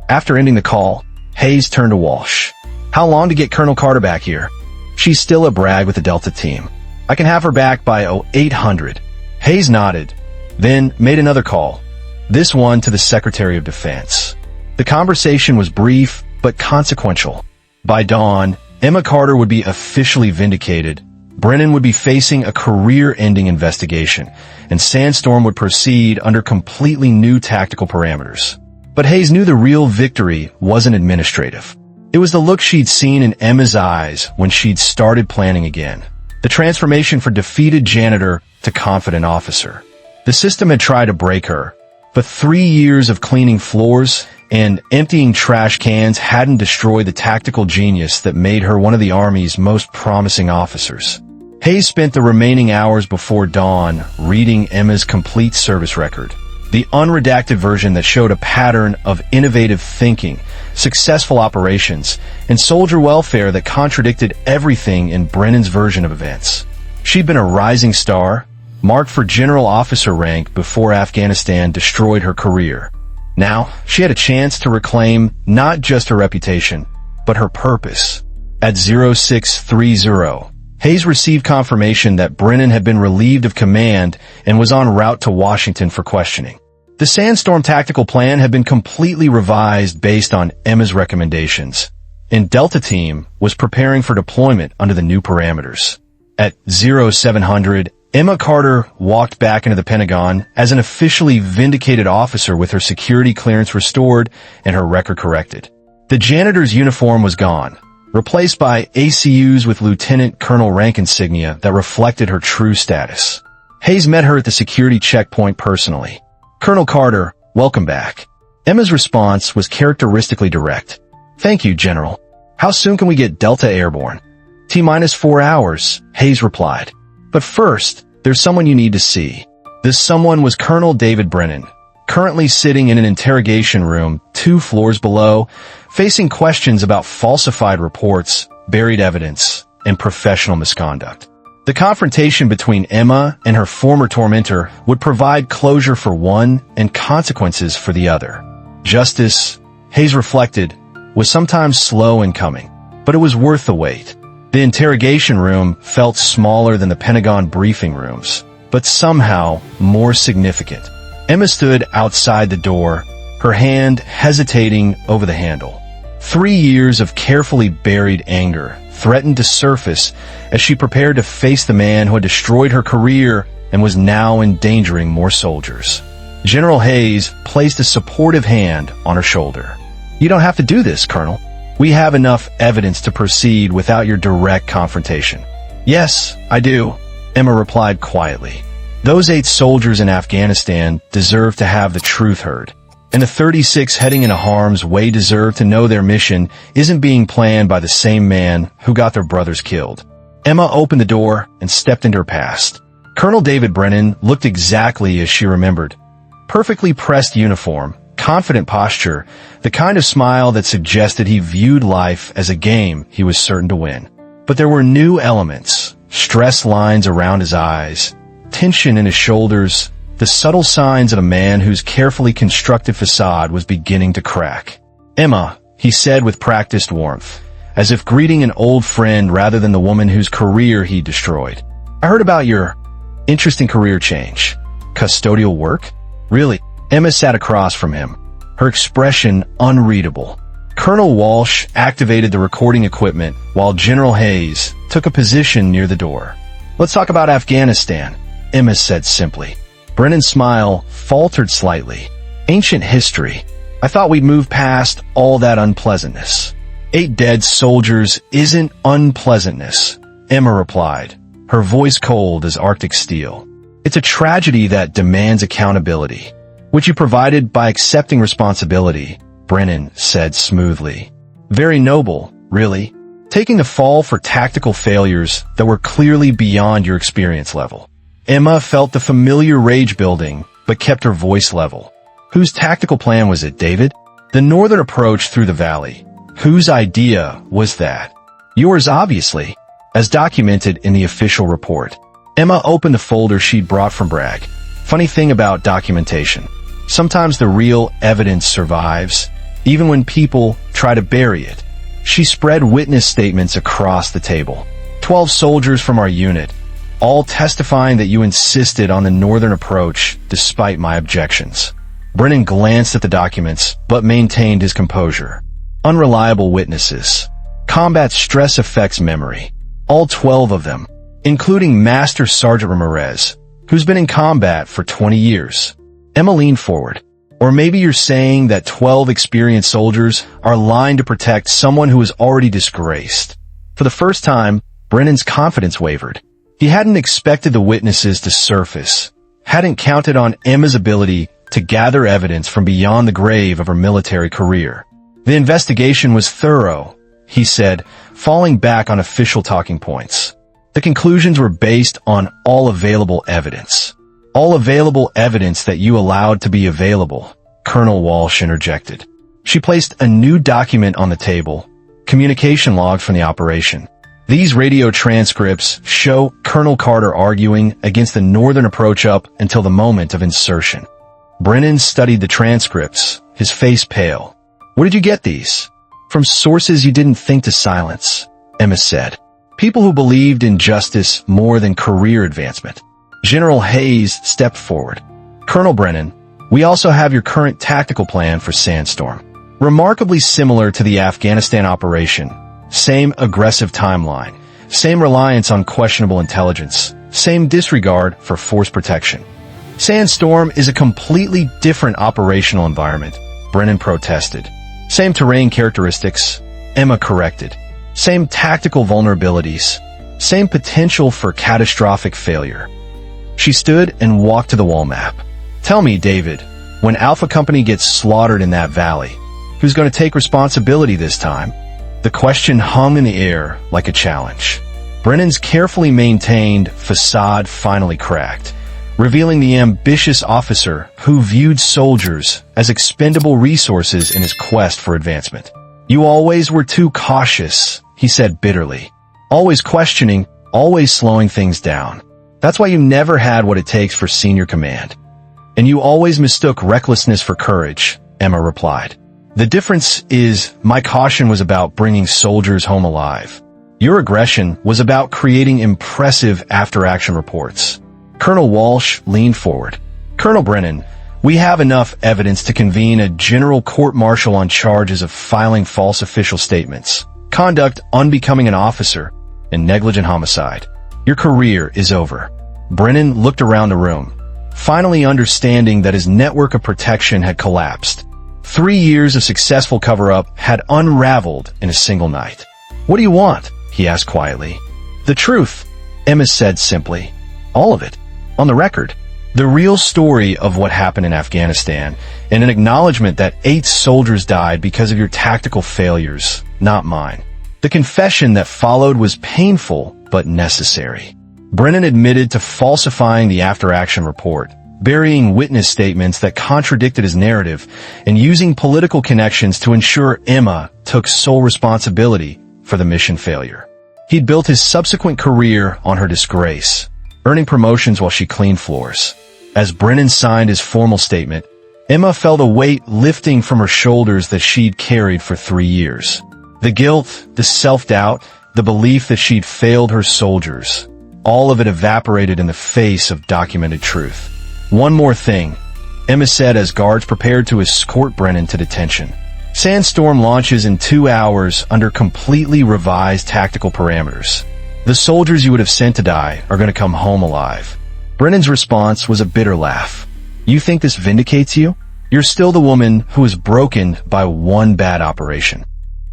After ending the call, Hayes turned to Walsh. How long to get Colonel Carter back here? She's still a brag with the Delta team. I can have her back by 0800. Hayes nodded, then made another call, this one to the Secretary of Defense. The conversation was brief but consequential. By dawn, Emma Carter would be officially vindicated, Brennan would be facing a career-ending investigation, and Sandstorm would proceed under completely new tactical parameters. But Hayes knew the real victory wasn't administrative. It was the look she'd seen in Emma's eyes when she'd started planning again. The transformation from defeated janitor to confident officer. The system had tried to break her, but 3 years of cleaning floors and emptying trash cans hadn't destroyed the tactical genius that made her one of the Army's most promising officers. Hayes spent the remaining hours before dawn reading Emma's complete service record, the unredacted version that showed a pattern of innovative thinking, successful operations, and soldier welfare that contradicted everything in Brennan's version of events. She'd been a rising star, marked for general officer rank before Afghanistan destroyed her career. Now, she had a chance to reclaim not just her reputation, but her purpose. At 0630, Hayes received confirmation that Brennan had been relieved of command and was en route to Washington for questioning. The Sandstorm tactical plan had been completely revised based on Emma's recommendations, and Delta Team was preparing for deployment under the new parameters. At 0700, Emma Carter walked back into the Pentagon as an officially vindicated officer with her security clearance restored and her record corrected. The janitor's uniform was gone, replaced by ACUs with lieutenant colonel rank insignia that reflected her true status. Hayes met her at the security checkpoint personally. Colonel Carter, welcome back. Emma's response was characteristically direct. Thank you, General. How soon can we get Delta airborne? T-minus 4 hours, Hayes replied. But first, there's someone you need to see. This someone was Colonel David Brennan, currently sitting in an interrogation room 2 floors below, facing questions about falsified reports, buried evidence, and professional misconduct. The confrontation between Emma and her former tormentor would provide closure for one and consequences for the other. Justice, Hayes reflected, was sometimes slow in coming, but it was worth the wait. The interrogation room felt smaller than the Pentagon briefing rooms, but somehow more significant. Emma stood outside the door, her hand hesitating over the handle. 3 years of carefully buried anger threatened to surface as she prepared to face the man who had destroyed her career and was now endangering more soldiers. General Hayes placed a supportive hand on her shoulder. You don't have to do this, Colonel. We have enough evidence to proceed without your direct confrontation. Yes, I do, Emma replied quietly. Those 8 soldiers in Afghanistan deserve to have the truth heard, and the 36 heading into harm's way deserve to know their mission isn't being planned by the same man who got their brothers killed. Emma opened the door and stepped into her past. Colonel David Brennan looked exactly as she remembered. Perfectly pressed uniform, confident posture, the kind of smile that suggested he viewed life as a game he was certain to win. But there were new elements, stress lines around his eyes, tension in his shoulders, the subtle signs of a man whose carefully constructed facade was beginning to crack. Emma, he said with practiced warmth, as if greeting an old friend rather than the woman whose career he destroyed. I heard about your interesting career change. Custodial work? Really? Emma sat across from him, her expression unreadable. Colonel Walsh activated the recording equipment while General Hayes took a position near the door. Let's talk about Afghanistan, Emma said simply. Brennan's smile faltered slightly. Ancient history. I thought we'd move past all that unpleasantness. 8 dead soldiers isn't unpleasantness, Emma replied, her voice cold as Arctic steel. It's a tragedy that demands accountability, which you provided by accepting responsibility, Brennan said smoothly. Very noble, really. Taking the fall for tactical failures that were clearly beyond your experience level. Emma felt the familiar rage building, but kept her voice level. Whose tactical plan was it, David? The northern approach through the valley. Whose idea was that? Yours, obviously, as documented in the official report. Emma opened the folder she'd brought from Bragg. Funny thing about documentation. Sometimes the real evidence survives, even when people try to bury it. She spread witness statements across the table. 12 soldiers from our unit, all testifying that you insisted on the northern approach despite my objections. Brennan glanced at the documents, but maintained his composure. Unreliable witnesses. Combat stress affects memory. All 12 of them, including Master Sergeant Ramirez, who's been in combat for 20 years. Emma leaned forward. Or maybe you're saying that 12 experienced soldiers are lying to protect someone who is already disgraced. For the first time, Brennan's confidence wavered. He hadn't expected the witnesses to surface, hadn't counted on Emma's ability to gather evidence from beyond the grave of her military career. The investigation was thorough, he said, falling back on official talking points. The conclusions were based on all available evidence. All available evidence that you allowed to be available, Colonel Walsh interjected. She placed a new document on the table, communication logs from the operation. These radio transcripts show Colonel Carter arguing against the northern approach up until the moment of insertion. Brennan studied the transcripts, his face pale. Where did you get these? From sources you didn't think to silence, Emma said. People who believed in justice more than career advancement. General Hayes stepped forward. Colonel Brennan, we also have your current tactical plan for Sandstorm. Remarkably similar to the Afghanistan operation. Same aggressive timeline. Same reliance on questionable intelligence. Same disregard for force protection. Sandstorm is a completely different operational environment, Brennan protested. Same terrain characteristics, Emma corrected. Same tactical vulnerabilities. Same potential for catastrophic failure. She stood and walked to the wall map. Tell me, David, when Alpha Company gets slaughtered in that valley, who's going to take responsibility this time? The question hung in the air like a challenge. Brennan's carefully maintained facade finally cracked, revealing the ambitious officer who viewed soldiers as expendable resources in his quest for advancement. You always were too cautious, he said bitterly. Always questioning, always slowing things down. That's why you never had what it takes for senior command. And you always mistook recklessness for courage, Emma replied. The difference is my caution was about bringing soldiers home alive. Your aggression was about creating impressive after-action reports. Colonel Walsh leaned forward. Colonel Brennan, we have enough evidence to convene a general court-martial on charges of filing false official statements, conduct unbecoming an officer, and negligent homicide. Your career is over. Brennan looked around the room, finally understanding that his network of protection had collapsed. 3 years of successful cover-up had unraveled in a single night. What do you want? He asked quietly. The truth, Emma said simply. All of it. On the record. The real story of what happened in Afghanistan, and an acknowledgement that 8 soldiers died because of your tactical failures, not mine. The confession that followed was painful, but necessary. Brennan admitted to falsifying the after-action report, burying witness statements that contradicted his narrative, and using political connections to ensure Emma took sole responsibility for the mission failure. He'd built his subsequent career on her disgrace, earning promotions while she cleaned floors. As Brennan signed his formal statement, Emma felt a weight lifting from her shoulders that she'd carried for 3 years. The guilt, the self-doubt, the belief that she'd failed her soldiers, all of it evaporated in the face of documented truth. One more thing, Emma said as guards prepared to escort Brennan to detention. Sandstorm launches in 2 hours under completely revised tactical parameters. The soldiers you would have sent to die are going to come home alive. Brennan's response was a bitter laugh. You think this vindicates you? You're still the woman who was broken by one bad operation.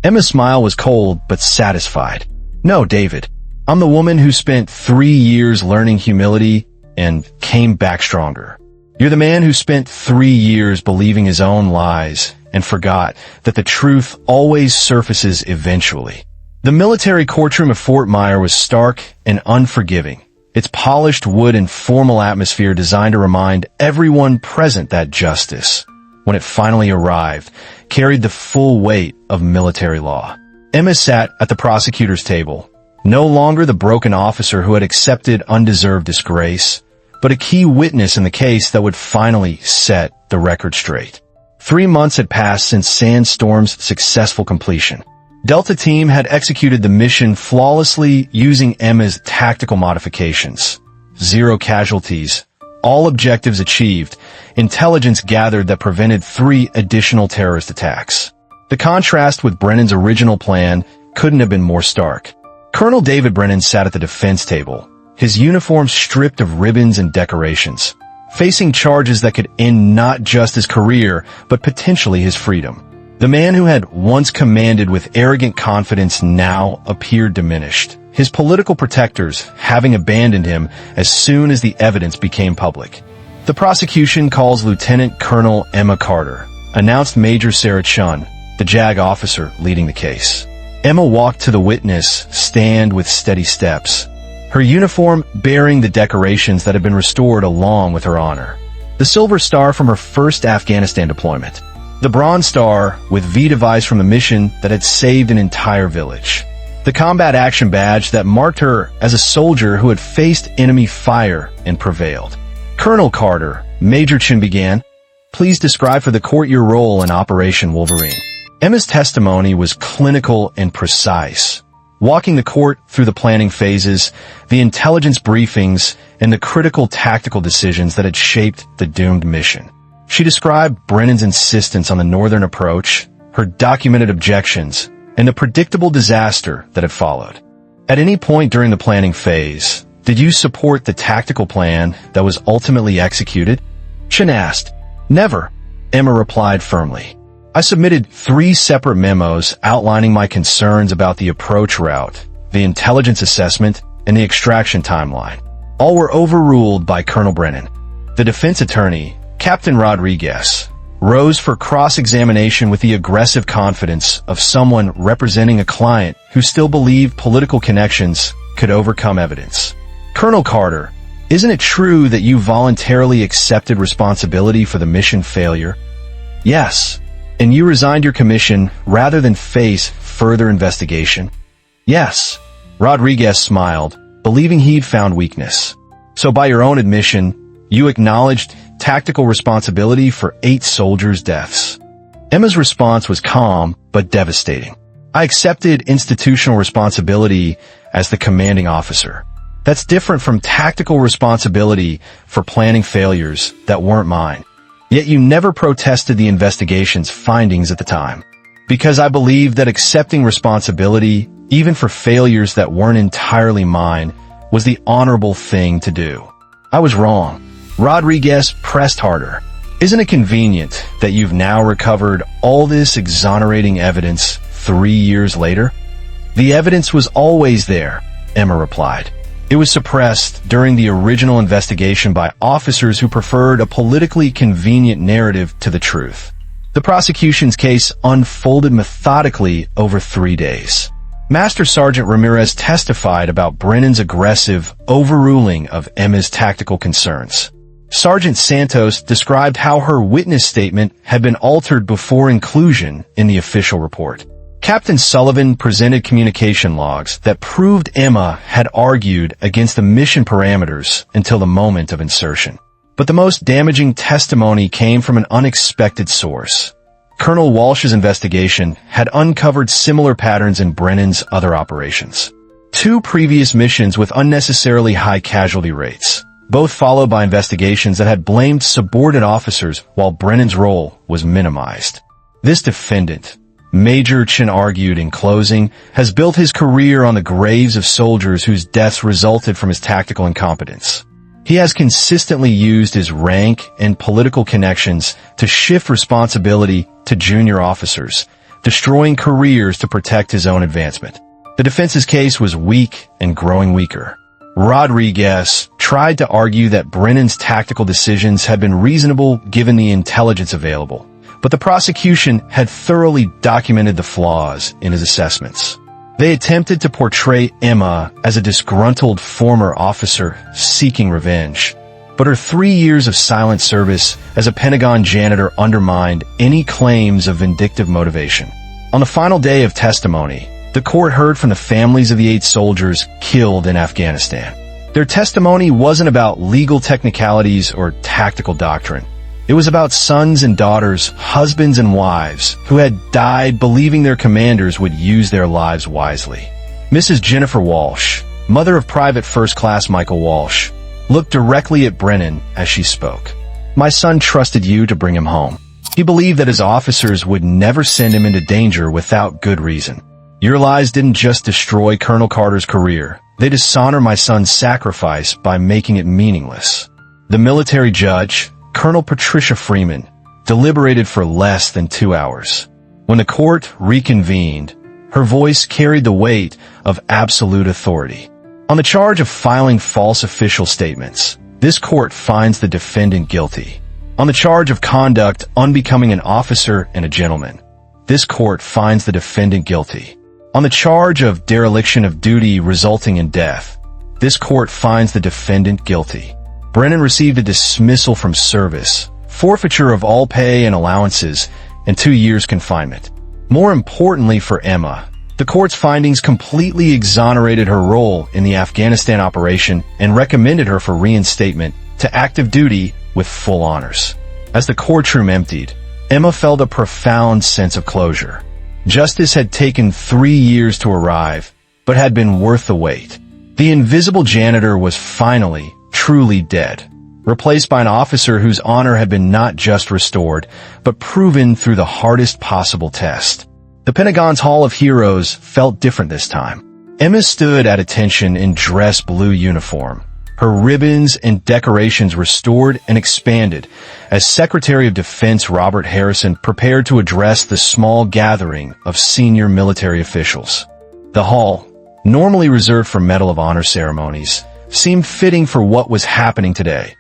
Emma's smile was cold but satisfied. No, David. I'm the woman who spent 3 years learning humility and came back stronger. You're the man who spent 3 years believing his own lies and forgot that the truth always surfaces eventually. The military courtroom of Fort Myer was stark and unforgiving, its polished wood and formal atmosphere designed to remind everyone present that justice, when it finally arrived, carried the full weight of military law. Emma sat at the prosecutor's table, no longer the broken officer who had accepted undeserved disgrace, but a key witness in the case that would finally set the record straight. 3 months had passed since Sandstorm's successful completion. Delta Team had executed the mission flawlessly using Emma's tactical modifications. 0 casualties, all objectives achieved, intelligence gathered that prevented 3 additional terrorist attacks. The contrast with Brennan's original plan couldn't have been more stark. Colonel David Brennan sat at the defense table, his uniform stripped of ribbons and decorations, facing charges that could end not just his career, but potentially his freedom. The man who had once commanded with arrogant confidence now appeared diminished, his political protectors having abandoned him as soon as the evidence became public. The prosecution calls Lieutenant Colonel Emma Carter, announced Major Sarah Chun, the JAG officer leading the case. Emma walked to the witness stand with steady steps, her uniform bearing the decorations that had been restored along with her honor. The Silver Star from her first Afghanistan deployment, the Bronze Star with V device from the mission that had saved an entire village, the Combat Action Badge that marked her as a soldier who had faced enemy fire and prevailed. Colonel Carter, Major Chin began, please describe for the court your role in Operation Wolverine. Emma's testimony was clinical and precise, walking the court through the planning phases, the intelligence briefings, and the critical tactical decisions that had shaped the doomed mission. She described Brennan's insistence on the northern approach, her documented objections, and the predictable disaster that had followed. At any point during the planning phase, did you support the tactical plan that was ultimately executed? Chin asked. Never, Emma replied firmly. I submitted 3 separate memos outlining my concerns about the approach route, the intelligence assessment, and the extraction timeline. All were overruled by Colonel Brennan. The defense attorney, Captain Rodriguez, rose for cross-examination with the aggressive confidence of someone representing a client who still believed political connections could overcome evidence. Colonel Carter, isn't it true that you voluntarily accepted responsibility for the mission failure? Yes. And you resigned your commission rather than face further investigation? Yes. Rodriguez smiled, believing he'd found weakness. So by your own admission, you acknowledged tactical responsibility for 8 soldiers' deaths. Emma's response was calm but devastating. I accepted institutional responsibility as the commanding officer. That's different from tactical responsibility for planning failures that weren't mine. Yet you never protested the investigation's findings at the time. Because I believed that accepting responsibility, even for failures that weren't entirely mine, was the honorable thing to do. I was wrong. Rodriguez pressed harder. Isn't it convenient that you've now recovered all this exonerating evidence 3 years later? The evidence was always there, Emma replied. It was suppressed during the original investigation by officers who preferred a politically convenient narrative to the truth. The prosecution's case unfolded methodically over 3 days. Master Sergeant Ramirez testified about Brennan's aggressive overruling of Emma's tactical concerns. Sergeant Santos described how her witness statement had been altered before inclusion in the official report. Captain Sullivan presented communication logs that proved Emma had argued against the mission parameters until the moment of insertion. But the most damaging testimony came from an unexpected source. Colonel Walsh's investigation had uncovered similar patterns in Brennan's other operations. 2 previous missions with unnecessarily high casualty rates, both followed by investigations that had blamed subordinate officers while Brennan's role was minimized. This defendant, Major Chin argued in closing, has built his career on the graves of soldiers whose deaths resulted from his tactical incompetence. He has consistently used his rank and political connections to shift responsibility to junior officers, destroying careers to protect his own advancement. The defense's case was weak and growing weaker. Rodriguez tried to argue that Brennan's tactical decisions had been reasonable given the intelligence available, but the prosecution had thoroughly documented the flaws in his assessments. They attempted to portray Emma as a disgruntled former officer seeking revenge, but her 3 years of silent service as a Pentagon janitor undermined any claims of vindictive motivation. On the final day of testimony, the court heard from the families of the 8 soldiers killed in Afghanistan. Their testimony wasn't about legal technicalities or tactical doctrine. It was about sons and daughters, husbands and wives, who had died believing their commanders would use their lives wisely. Mrs. Jennifer Walsh, mother of Private First Class Michael Walsh, looked directly at Brennan as she spoke. "My son trusted you to bring him home. He believed that his officers would never send him into danger without good reason. Your lies didn't just destroy Colonel Carter's career, they dishonor my son's sacrifice by making it meaningless." The military judge, Colonel Patricia Freeman, deliberated for less than 2 hours. When the court reconvened, her voice carried the weight of absolute authority. On the charge of filing false official statements, this court finds the defendant guilty. On the charge of conduct unbecoming an officer and a gentleman, this court finds the defendant guilty. On the charge of dereliction of duty resulting in death, this court finds the defendant guilty. Brennan received a dismissal from service, forfeiture of all pay and allowances, and 2 years confinement. More importantly for Emma, the court's findings completely exonerated her role in the Afghanistan operation and recommended her for reinstatement to active duty with full honors. As the courtroom emptied, Emma felt a profound sense of closure. Justice had taken 3 years to arrive, but had been worth the wait. The invisible janitor was finally truly dead, replaced by an officer whose honor had been not just restored, but proven through the hardest possible test. The Pentagon's Hall of Heroes felt different this time. Emma stood at attention in dress blue uniform, her ribbons and decorations restored and expanded as Secretary of Defense Robert Harrison prepared to address the small gathering of senior military officials. The hall, normally reserved for Medal of Honor ceremonies, seemed fitting for what was happening today.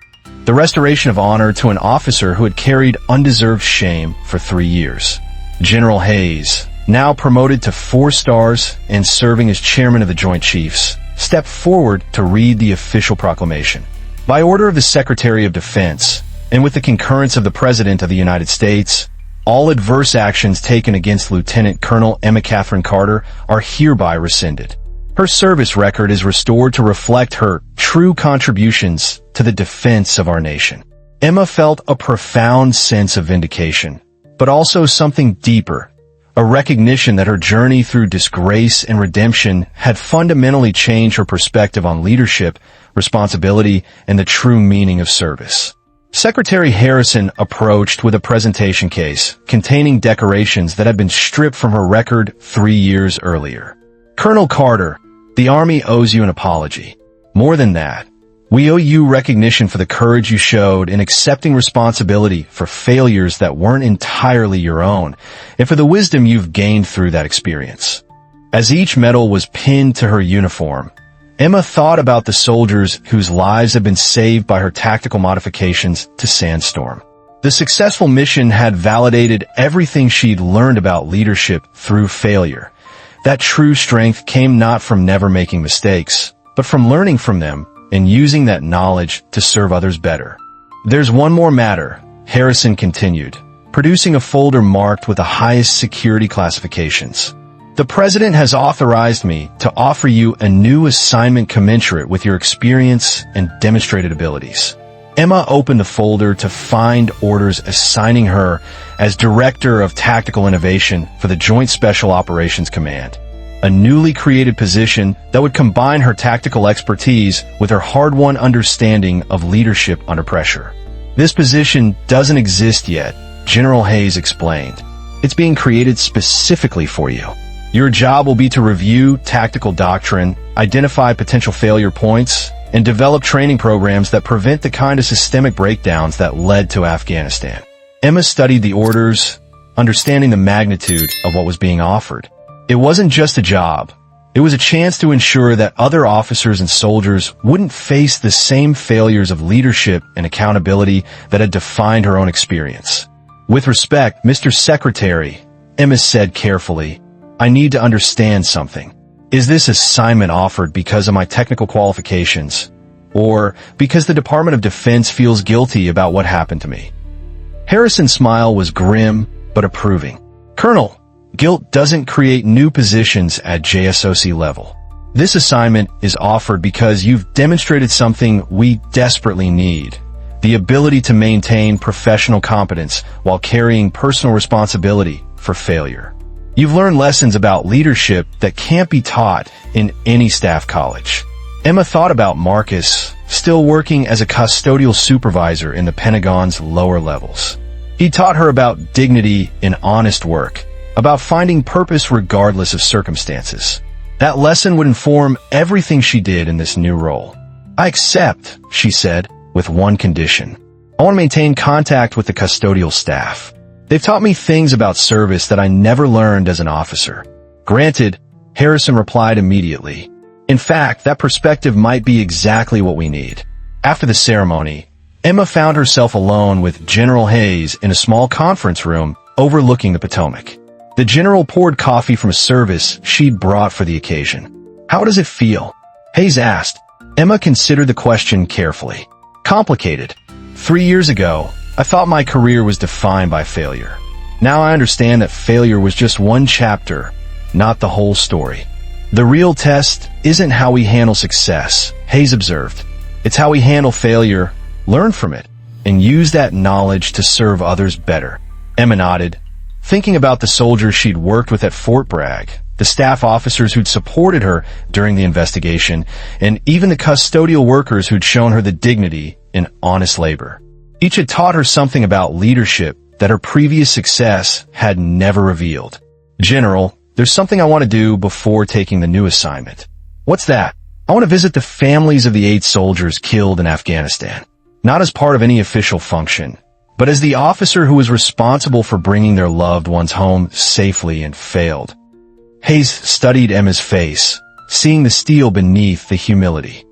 The restoration of honor to an officer who had carried undeserved shame for 3 years. General Hayes, now promoted to 4 stars and serving as chairman of the Joint Chiefs, stepped forward to read the official proclamation. By order of the Secretary of Defense, and with the concurrence of the President of the United States, all adverse actions taken against Lieutenant Colonel Emma Catherine Carter are hereby rescinded. Her service record is restored to reflect her true contributions to the defense of our nation. Emma felt a profound sense of vindication, but also something deeper, a recognition that her journey through disgrace and redemption had fundamentally changed her perspective on leadership, responsibility, and the true meaning of service. Secretary Harrison approached with a presentation case containing decorations that had been stripped from her record 3 years earlier. "Colonel Carter, the Army owes you an apology. More than that, we owe you recognition for the courage you showed in accepting responsibility for failures that weren't entirely your own, and for the wisdom you've gained through that experience." As each medal was pinned to her uniform, Emma thought about the soldiers whose lives had been saved by her tactical modifications to Sandstorm. The successful mission had validated everything she'd learned about leadership through failure. That true strength came not from never making mistakes, but from learning from them and using that knowledge to serve others better. "There's one more matter," Harrison continued, producing a folder marked with the highest security classifications. "The President has authorized me to offer you a new assignment commensurate with your experience and demonstrated abilities. Emma opened the folder to find orders assigning her as Director of Tactical Innovation for the Joint Special Operations Command, a newly created position that would combine her tactical expertise with her hard-won understanding of leadership under pressure. This position doesn't exist yet, General Hayes explained. It's being created specifically for you. Your job will be to review tactical doctrine, identify potential failure points, and develop training programs that prevent the kind of systemic breakdowns that led to Afghanistan. Emma studied the orders, understanding the magnitude of what was being offered. It wasn't just a job. It was a chance to ensure that other officers and soldiers wouldn't face the same failures of leadership and accountability that had defined her own experience. With respect, Mr. Secretary, Emma said carefully, I need to understand something. Is this assignment offered because of my technical qualifications, or because the Department of Defense feels guilty about what happened to me? Harrison's smile was grim but approving. Colonel, guilt doesn't create new positions at JSOC level. This assignment is offered because you've demonstrated something we desperately need: the ability to maintain professional competence while carrying personal responsibility for failure. You've learned lessons about leadership that can't be taught in any staff college. Emma thought about Marcus, still working as a custodial supervisor in the Pentagon's lower levels. He taught her about dignity in honest work, about finding purpose regardless of circumstances. That lesson would inform everything she did in this new role. I accept, she said, with one condition. I want to maintain contact with the custodial staff. They've taught me things about service that I never learned as an officer. Granted, Harrison replied immediately. In fact, that perspective might be exactly what we need. After the ceremony, Emma found herself alone with General Hayes in a small conference room overlooking the Potomac. The general poured coffee from a service she'd brought for the occasion. How does it feel? Hayes asked. Emma considered the question carefully. Complicated. 3 years ago, I thought my career was defined by failure. Now I understand that failure was just one chapter, not the whole story. The real test isn't how we handle success, Hayes observed. It's how we handle failure, learn from it, and use that knowledge to serve others better. Emma nodded, thinking about the soldiers she'd worked with at Fort Bragg, the staff officers who'd supported her during the investigation, and even the custodial workers who'd shown her the dignity in honest labor. Each had taught her something about leadership that her previous success had never revealed. General, there's something I want to do before taking the new assignment. What's that? I want to visit the families of the 8 soldiers killed in Afghanistan. Not as part of any official function, but as the officer who was responsible for bringing their loved ones home safely and failed. Hayes studied Emma's face, seeing the steel beneath the humility.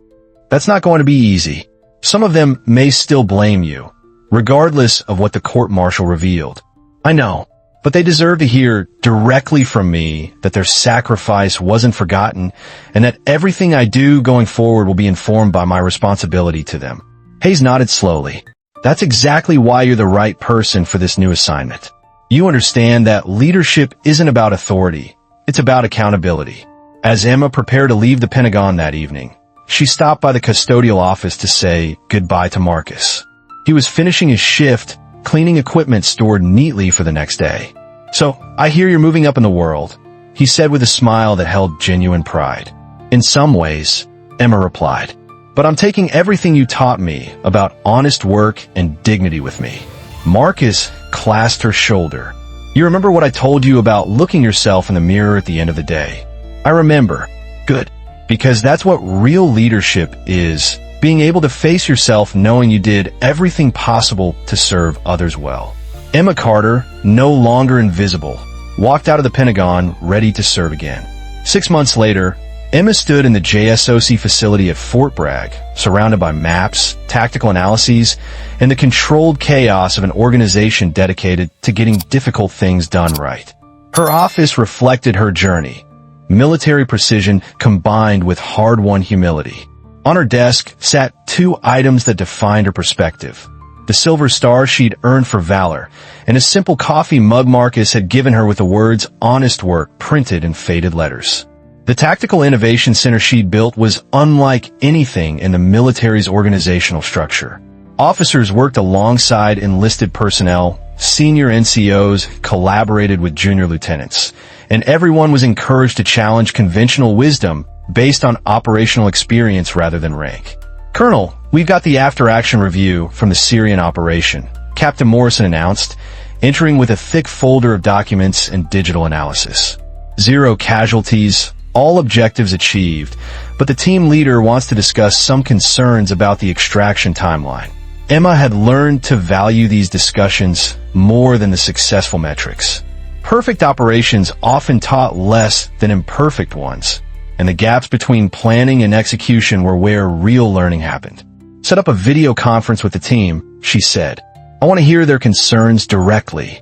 That's not going to be easy. Some of them may still blame you, regardless of what the court-martial revealed. I know, but they deserve to hear directly from me that their sacrifice wasn't forgotten and that everything I do going forward will be informed by my responsibility to them. Hayes nodded slowly. That's exactly why you're the right person for this new assignment. You understand that leadership isn't about authority, it's about accountability. As Emma prepared to leave the Pentagon that evening, she stopped by the custodial office to say goodbye to Marcus. He was finishing his shift, cleaning equipment stored neatly for the next day. So, I hear you're moving up in the world, he said with a smile that held genuine pride. In some ways, Emma replied, but I'm taking everything you taught me about honest work and dignity with me. Marcus clasped her shoulder. You remember what I told you about looking yourself in the mirror at the end of the day? I remember. Good. Because that's what real leadership is, being able to face yourself knowing you did everything possible to serve others well. Emma Carter, no longer invisible, walked out of the Pentagon ready to serve again. 6 months later, Emma stood in the JSOC facility at Fort Bragg, surrounded by maps, tactical analyses, and the controlled chaos of an organization dedicated to getting difficult things done right. Her office reflected her journey. Military precision combined with hard-won humility. On her desk sat 2 items that defined her perspective: the silver star she'd earned for valor, and a simple coffee mug Marcus had given her with the words honest work printed in faded letters. The Tactical Innovation Center she'd built was unlike anything in the military's organizational structure. Officers worked alongside enlisted personnel, senior NCOs collaborated with junior lieutenants, and everyone was encouraged to challenge conventional wisdom based on operational experience rather than rank. "Colonel, we've got the after-action review from the Syrian operation," Captain Morrison announced, entering with a thick folder of documents and digital analysis. "0 casualties, all objectives achieved, but the team leader wants to discuss some concerns about the extraction timeline." Emma had learned to value these discussions more than the successful metrics. Perfect operations often taught less than imperfect ones, and the gaps between planning and execution were where real learning happened. "Set up a video conference with the team," she said. "I want to hear their concerns directly."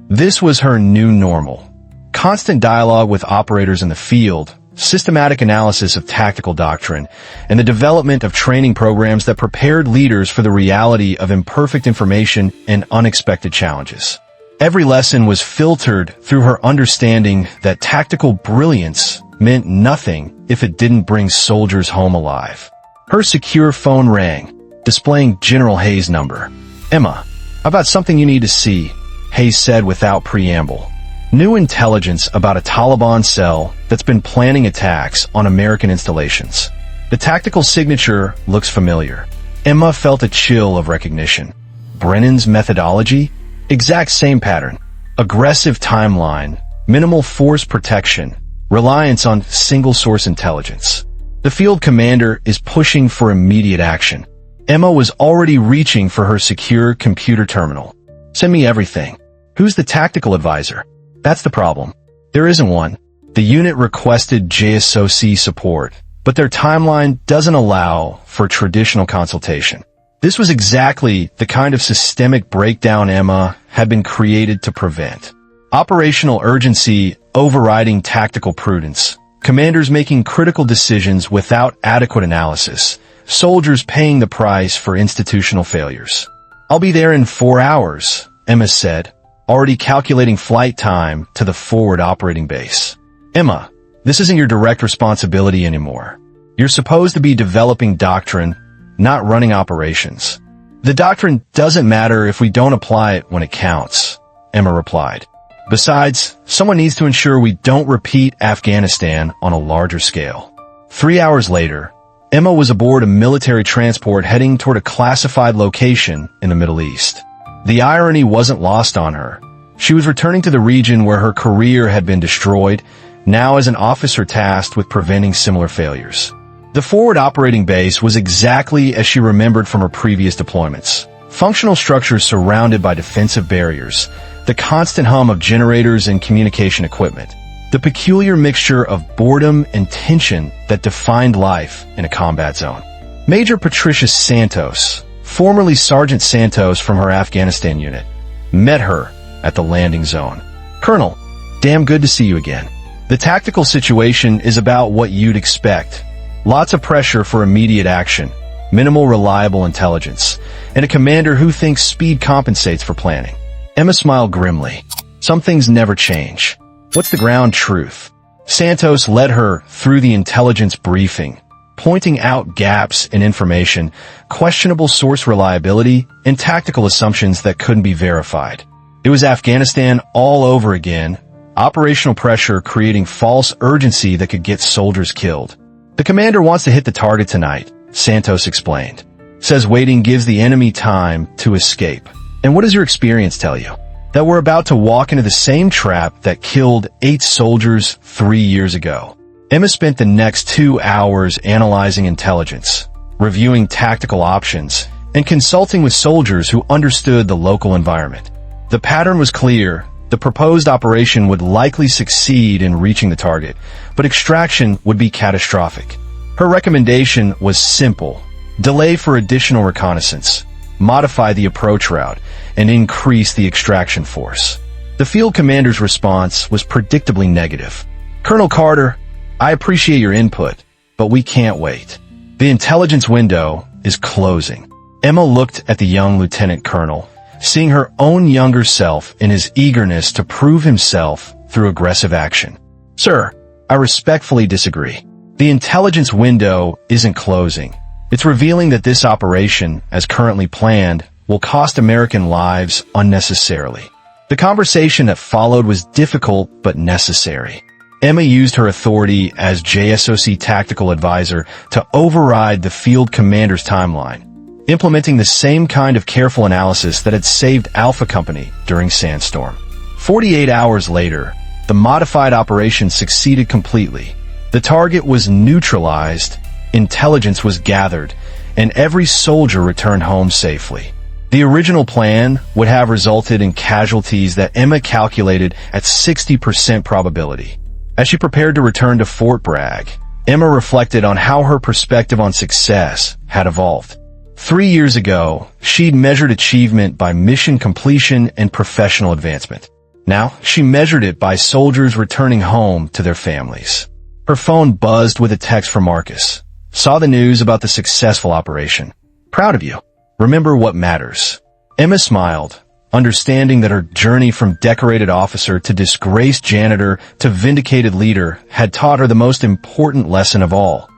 This was her new normal. Constant dialogue with operators in the field, systematic analysis of tactical doctrine, and the development of training programs that prepared leaders for the reality of imperfect information and unexpected challenges. Every lesson was filtered through her understanding that tactical brilliance meant nothing if it didn't bring soldiers home alive. Her secure phone rang, displaying General Hayes' number. "Emma, I've got something you need to see," Hayes said without preamble. "New intelligence about a Taliban cell that's been planning attacks on American installations. The tactical signature looks familiar." Emma felt a chill of recognition. Brennan's methodology? Exact same pattern. Aggressive timeline, minimal force protection, reliance on single-source intelligence. The field commander is pushing for immediate action. Emma was already reaching for her secure computer terminal. "Send me everything." "Who's the tactical advisor?" "That's the problem. There isn't one." The unit requested JSOC support, but their timeline doesn't allow for traditional consultation. This was exactly the kind of systemic breakdown Emma had been created to prevent. Operational urgency overriding tactical prudence, commanders making critical decisions without adequate analysis, soldiers paying the price for institutional failures. "I'll be there in 4 hours, Emma said, already calculating flight time to the forward operating base. "Emma, this isn't your direct responsibility anymore. You're supposed to be developing doctrine, not running operations." "The doctrine doesn't matter if we don't apply it when it counts," Emma replied. "Besides, someone needs to ensure we don't repeat Afghanistan on a larger scale." 3 hours later, Emma was aboard a military transport heading toward a classified location in the Middle East. The irony wasn't lost on her. She was returning to the region where her career had been destroyed, now as an officer tasked with preventing similar failures. The forward operating base was exactly as she remembered from her previous deployments. Functional structures surrounded by defensive barriers, the constant hum of generators and communication equipment, the peculiar mixture of boredom and tension that defined life in a combat zone. Major Patricia Santos, formerly Sergeant Santos from her Afghanistan unit, met her at the landing zone. "Colonel, damn good to see you again. The tactical situation is about what you'd expect. Lots of pressure for immediate action, minimal reliable intelligence, and a commander who thinks speed compensates for planning." Emma smiled grimly. Some things never change. "What's the ground truth?" Santos led her through the intelligence briefing, pointing out gaps in information, questionable source reliability, and tactical assumptions that couldn't be verified. It was Afghanistan all over again, operational pressure creating false urgency that could get soldiers killed. "The commander wants to hit the target tonight," Santos explained. "Says waiting gives the enemy time to escape." "And what does your experience tell you?" "That we're about to walk into the same trap that killed 8 soldiers 3 years ago." Emma spent the next 2 hours analyzing intelligence, reviewing tactical options, and consulting with soldiers who understood the local environment. The pattern was clear. The proposed operation would likely succeed in reaching the target, but extraction would be catastrophic. Her recommendation was simple: delay for additional reconnaissance, modify the approach route, and increase the extraction force. The field commander's response was predictably negative. "Colonel Carter, I appreciate your input, but we can't wait. The intelligence window is closing." Emma looked at the young lieutenant colonel, seeing her own younger self in his eagerness to prove himself through aggressive action. "Sir, I respectfully disagree. The intelligence window isn't closing. It's revealing that this operation, as currently planned, will cost American lives unnecessarily. The conversation that followed was difficult but necessary. Emma used her authority as JSOC tactical advisor to override the field commander's timeline, implementing the same kind of careful analysis that had saved Alpha Company during Sandstorm. 48 hours later, the modified operation succeeded completely. The target was neutralized, intelligence was gathered, and every soldier returned home safely. The original plan would have resulted in casualties that Emma calculated at 60% probability. As she prepared to return to Fort Bragg, Emma reflected on how her perspective on success had evolved. 3 years ago, she'd measured achievement by mission completion and professional advancement. Now, she measured it by soldiers returning home to their families. Her phone buzzed with a text from Marcus. Saw the news about the successful operation. Proud of you. Remember what matters. Emma smiled, understanding that her journey from decorated officer to disgraced janitor to vindicated leader had taught her the most important lesson of all.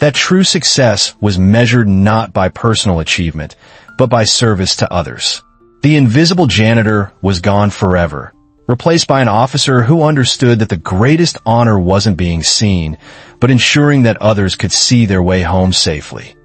That true success was measured not by personal achievement, but by service to others. The invisible janitor was gone forever, replaced by an officer who understood that the greatest honor wasn't being seen, but ensuring that others could see their way home safely.